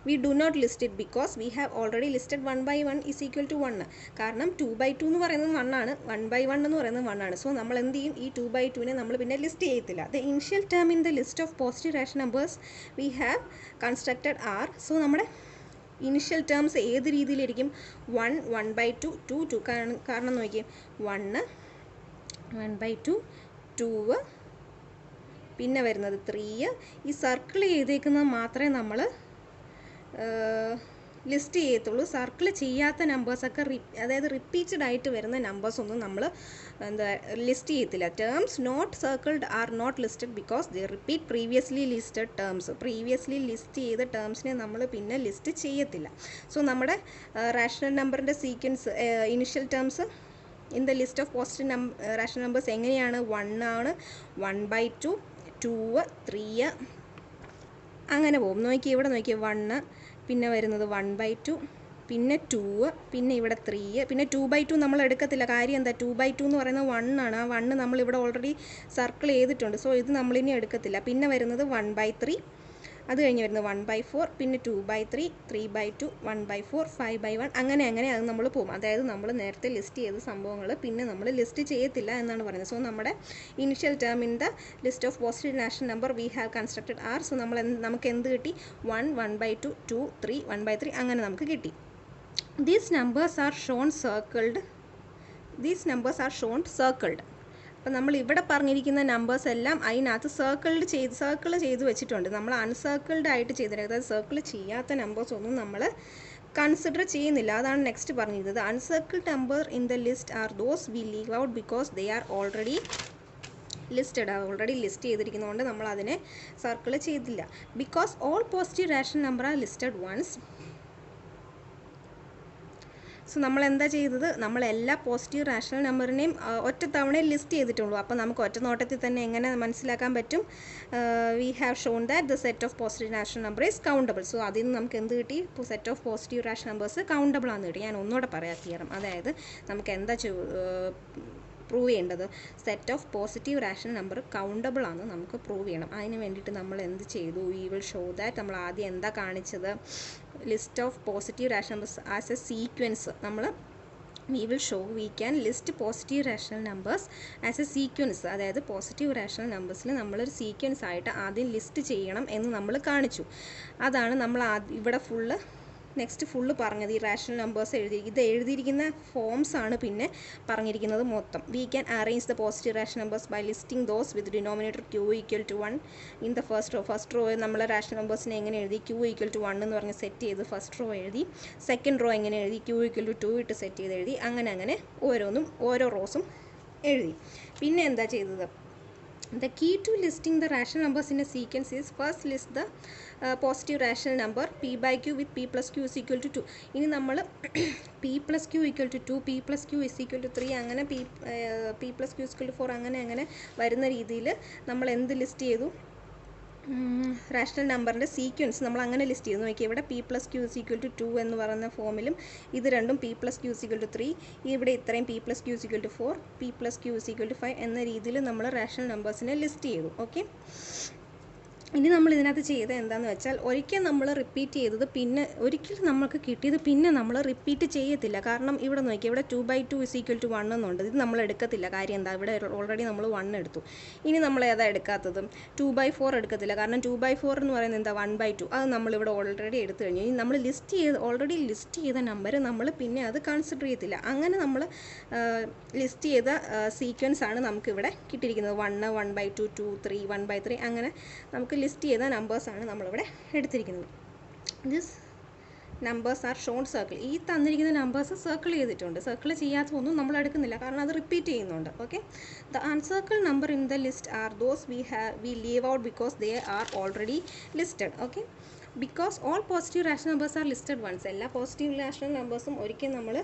we do not list it because we have already listed 1 by 1 is equal to 1. കാരണം 2 by 2 എന്ന് പറയുന്നത് 1 ആണ്, 1 by 1 എന്ന് പറയുന്നത് 1 ആണ്. സോ നമ്മൾ എന്ത് ചെയ്യും? ഈ 2 by 2നെ നമ്മൾ പിന്നെ ലിസ്റ്റ് ചെയ്യത്തില്ല. The initial term in the list of positive rational numbers we have constructed are. So നമ്മുടെ ഇനിഷ്യൽ ടേംസ് ഏത് രീതിയിലിരിക്കും? 1, 1 by 2, 2, 2. കാരണം നോക്കിയേ, 1, 1 by 2, 2, പിന്നെ വരുന്നത് 3. ഈ സർക്കിൾ ചെയ്തേക്കുന്നത് മാത്രമേ നമ്മൾ ലിസ്റ്റ് ചെയ്യത്തുള്ളൂ. സർക്കിൾ ചെയ്യാത്ത നമ്പേഴ്സൊക്കെ അതായത് റിപ്പീറ്റഡ് ആയിട്ട് വരുന്ന നമ്പേഴ്സൊന്നും നമ്മൾ ലിസ്റ്റ് ചെയ്യത്തില്ല. Terms not circled are not listed because they repeat previously listed terms. Previously list ചെയ്ത ടേംസിനെ നമ്മൾ പിന്നെ ലിസ്റ്റ് ചെയ്യത്തില്ല. സോ നമ്മുടെ റാഷണൽ നമ്പറിൻ്റെ sequence initial terms in the list of positive rational numbers എങ്ങനെയാണ്? 1 ആണ്, 1 by 2, 2, 3 അങ്ങനെ പോകും. നോക്കി, ഇവിടെ നോക്കിയാൽ 1, പിന്നെ വരുന്നത് 1 by 2, പിന്നെ 2, പിന്നെ ഇവിടെ 3, പിന്നെ 2 by 2 നമ്മൾ എടുക്കത്തില്ല. കാര്യം എന്താ? 2 by 2 എന്ന് പറയുന്നത് 1 ആണ്. ആ 1 നമ്മളിവിടെ ഓൾറെഡി സർക്കിൾ ചെയ്തിട്ടുണ്ട്. സോ ഇത് നമ്മളിനി എടുക്കത്തില്ല. പിന്നെ വരുന്നത് 1 by 3, അത് കഴിഞ്ഞ് വരുന്നത് 1/4, പിന്നെ 2/3, 3/2, 1/4, 5/1, അങ്ങനെ അത് നമ്മൾ പോകും. അതായത് നമ്മൾ നേരത്തെ ലിസ്റ്റ് ചെയ്ത സംഭവങ്ങൾ പിന്നെ നമ്മൾ ലിസ്റ്റ് ചെയ്യത്തില്ല എന്നാണ് പറയുന്നത്. സോ നമ്മുടെ initial term in the list of positive national number we have constructed are. So നമുക്ക് എന്ത് കിട്ടി? 1, 1/2, 2, 3, 1/3 അങ്ങനെ നമുക്ക് കിട്ടി. These numbers are shown circled. അപ്പം നമ്മൾ ഇവിടെ പറഞ്ഞിരിക്കുന്ന നമ്പേഴ്സ് എല്ലാം അതിനകത്ത് സർക്കിൾ ചെയ്ത് വെച്ചിട്ടുണ്ട്. നമ്മൾ അൺസർക്കിൾഡ് ആയിട്ട് ചെയ്തിട്ടുണ്ട്. അതായത് സർക്കിൾ ചെയ്യാത്ത നമ്പേഴ്സ് ഒന്നും നമ്മൾ കൺസിഡർ ചെയ്യുന്നില്ല. അതാണ് നെക്സ്റ്റ് പറഞ്ഞിരുന്നത്. Uncircled number in the list are those we leave out because they are already list ചെയ്തിരിക്കുന്നതുകൊണ്ട് നമ്മൾ അതിനെ സർക്കിൾ ചെയ്തില്ല. Because all positive rational number are listed once. So നമ്മൾ എന്താ ചെയ്തത്? നമ്മൾ എല്ലാ പോസിറ്റീവ് റാഷണൽ നമ്പറിനെയും ഒറ്റ തവണ ലിസ്റ്റ് ചെയ്തിട്ടുള്ളൂ. അപ്പോൾ നമുക്ക് ഒറ്റ നോട്ടത്തിൽ തന്നെ എങ്ങനെ മനസ്സിലാക്കാൻ പറ്റും? V have shown that the set of positive rational number is countable. So അതിൽ നിന്ന് നമുക്ക് എന്ത് കിട്ടി? Set of positive rational numbers countable ആണെന്ന് കിട്ടി. ഞാൻ ഒന്നുകൂടെ പറയാം തിയറം. അതായത് നമുക്ക് എന്താ പ്രൂവ് ചെയ്യേണ്ടത്? Set of positive rational number countable ആണ് നമുക്ക് പ്രൂവ് ചെയ്യണം. അതിന് വേണ്ടിയിട്ട് നമ്മൾ എന്ത് ചെയ്തു? We will show that. നമ്മൾ ആദ്യം എന്താ കാണിച്ചത്? List of positive rational numbers as A sequence. നമ്മൾ we can list positive rational numbers as a sequence. അതായത് പോസിറ്റീവ് റാഷണൽ നമ്പേഴ്സിൽ നമ്മളൊരു സീക്വൻസ് ആയിട്ട് ആദ്യം ലിസ്റ്റ് ചെയ്യണം എന്ന് നമ്മൾ കാണിച്ചു. അതാണ് നമ്മൾ ഇവിടെ നെക്സ്റ്റ് ഫുള്ള് പറഞ്ഞത്. ഈ റാഷണൽ നമ്പേഴ്സ് എഴുതിയിരിക്കുന്ന ഫോംസ് ആണ് പിന്നെ പറഞ്ഞിരിക്കുന്നത് മൊത്തം. We can arrange the positive rational numbers by listing those with denominator q = 1 in the first row. നമ്മൾ റാഷണൽ നമ്പേഴ്സിനെ എങ്ങനെ എഴുതി? q = 1 എന്ന് പറഞ്ഞ് സെറ്റ് ചെയ്ത് ഫസ്റ്റ് റോ എഴുതി. സെക്കൻഡ് റോ എങ്ങനെ എഴുതി? q = 2 ഇട്ട് സെറ്റ് ചെയ്ത് എഴുതി. അങ്ങനെ ഓരോ റോസും എഴുതി. പിന്നെ എന്താ ചെയ്തത്? The key to listing the rational numbers in a sequence is first list the positive rational number p/q with p plus q is equal to 2. ഇനി നമ്മൾ p plus q equal to 2, p plus q is equal to 3, അങ്ങനെ p plus q is equal to 4 അങ്ങനെ വരുന്ന രീതിയിൽ നമ്മൾ എന്ത് list ചെയ്തു? Rational നമ്പറിൻ്റെ സീക്വൻസ് നമ്മൾ അങ്ങനെ ലിസ്റ്റ് ചെയ്തു. നോക്കിയാൽ ഇവിടെ p plus q is equal to 2 എന്ന് പറയുന്ന ഫോമിലും ഇത് രണ്ടും p plus q is equal to 3, ഇവിടെ ഇത്രയും p plus q is equal to 4, p plus q is equal to 5 എന്ന രീതിയിൽ നമ്മൾ റാഷണൽ നമ്പേഴ്സിനെ ലിസ്റ്റ് ചെയ്തു. ഓക്കെ. ഇനി നമ്മൾ ഇതിനകത്ത് ചെയ്തത് എന്താണെന്ന് വെച്ചാൽ ഒരിക്കൽ നമ്മൾ റിപ്പീറ്റ് ചെയ്തത് പിന്നെ ഒരിക്കൽ നമുക്ക് കിട്ടിയത് പിന്നെ നമ്മൾ റിപ്പീറ്റ് ചെയ്യത്തില്ല. കാരണം ഇവിടെ നോക്കിയാൽ ഇവിടെ 2/2 is equal to 1 എന്നുണ്ട്. ഇത് നമ്മൾ എടുക്കത്തില്ല. കാര്യം എന്താ? ഇവിടെ ഓൾറെഡി നമ്മൾ 1 എടുത്തു. ഇനി നമ്മൾ ഏതാ എടുക്കാത്തത്? 2/4 എടുക്കത്തില്ല. കാരണം 2/4 എന്ന് പറയുന്നത് എന്താ? 1/2. അത് നമ്മളിവിടെ ഓൾറെഡി എടുത്തു കഴിഞ്ഞു. ഇനി നമ്മൾ ഓൾറെഡി ലിസ്റ്റ് ചെയ്ത നമ്പർ നമ്മൾ പിന്നെ അത് കൺസിഡർ ചെയ്യത്തില്ല. അങ്ങനെ നമ്മൾ ലിസ്റ്റ് ചെയ്ത സീക്വൻസ് ആണ് നമുക്കിവിടെ കിട്ടിയിരിക്കുന്നത്. 1, 1/2, 2, 3, 1/3 അങ്ങനെ നമുക്ക് ലിസ്റ്റ് ചെയ്ത നമ്പേഴ്സാണ് നമ്മളിവിടെ എടുത്തിരിക്കുന്നത്. This numbers are shown circle. ഈ തന്നിരിക്കുന്ന നമ്പേഴ്സ് സർക്കിൾ ചെയ്തിട്ടുണ്ട്. സർക്കിൾ ചെയ്യാത്തതൊന്നും നമ്മൾ എടുക്കുന്നില്ല, കാരണം അത് റിപ്പീറ്റ് ചെയ്യുന്നുണ്ട്. Okay. The uncircle number in the list are those we leave out because they are already listed. Okay. Because all positive rational numbers are listed once. എല്ലാ പോസിറ്റീവ് റാഷണൽ നമ്പേഴ്സും ഒരിക്കൽ നമ്മൾ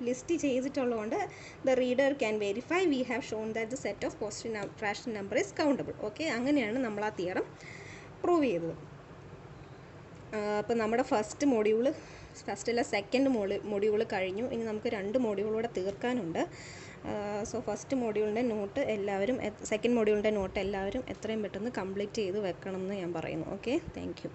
ലിസ്റ്റ് ചെയ്തിട്ടുള്ളതുകൊണ്ട് the reader can verify we have shown that the set of positive rational number is countable. Okay. അങ്ങനെയാണ് നമ്മൾ ആ theorem prove ചെയ്തത്. അപ്പോൾ നമ്മുടെ സെക്കൻഡ് മൊഡ്യൂൾ കഴിഞ്ഞു. ഇനി നമുക്ക് 2 മൊഡ്യൂളൂടെ തീർക്കാനുണ്ട്. സോ ഫസ്റ്റ് മൊഡ്യൂളിൻ്റെ നോട്ട് എല്ലാവരും, സെക്കൻഡ് മൊഡ്യൂളിൻ്റെ നോട്ട് എല്ലാവരും എത്രയും പെട്ടെന്ന് കംപ്ലീറ്റ് ചെയ്ത് വെക്കണം എന്ന് ഞാൻ പറയുന്നു. ഓക്കെ. Thank you.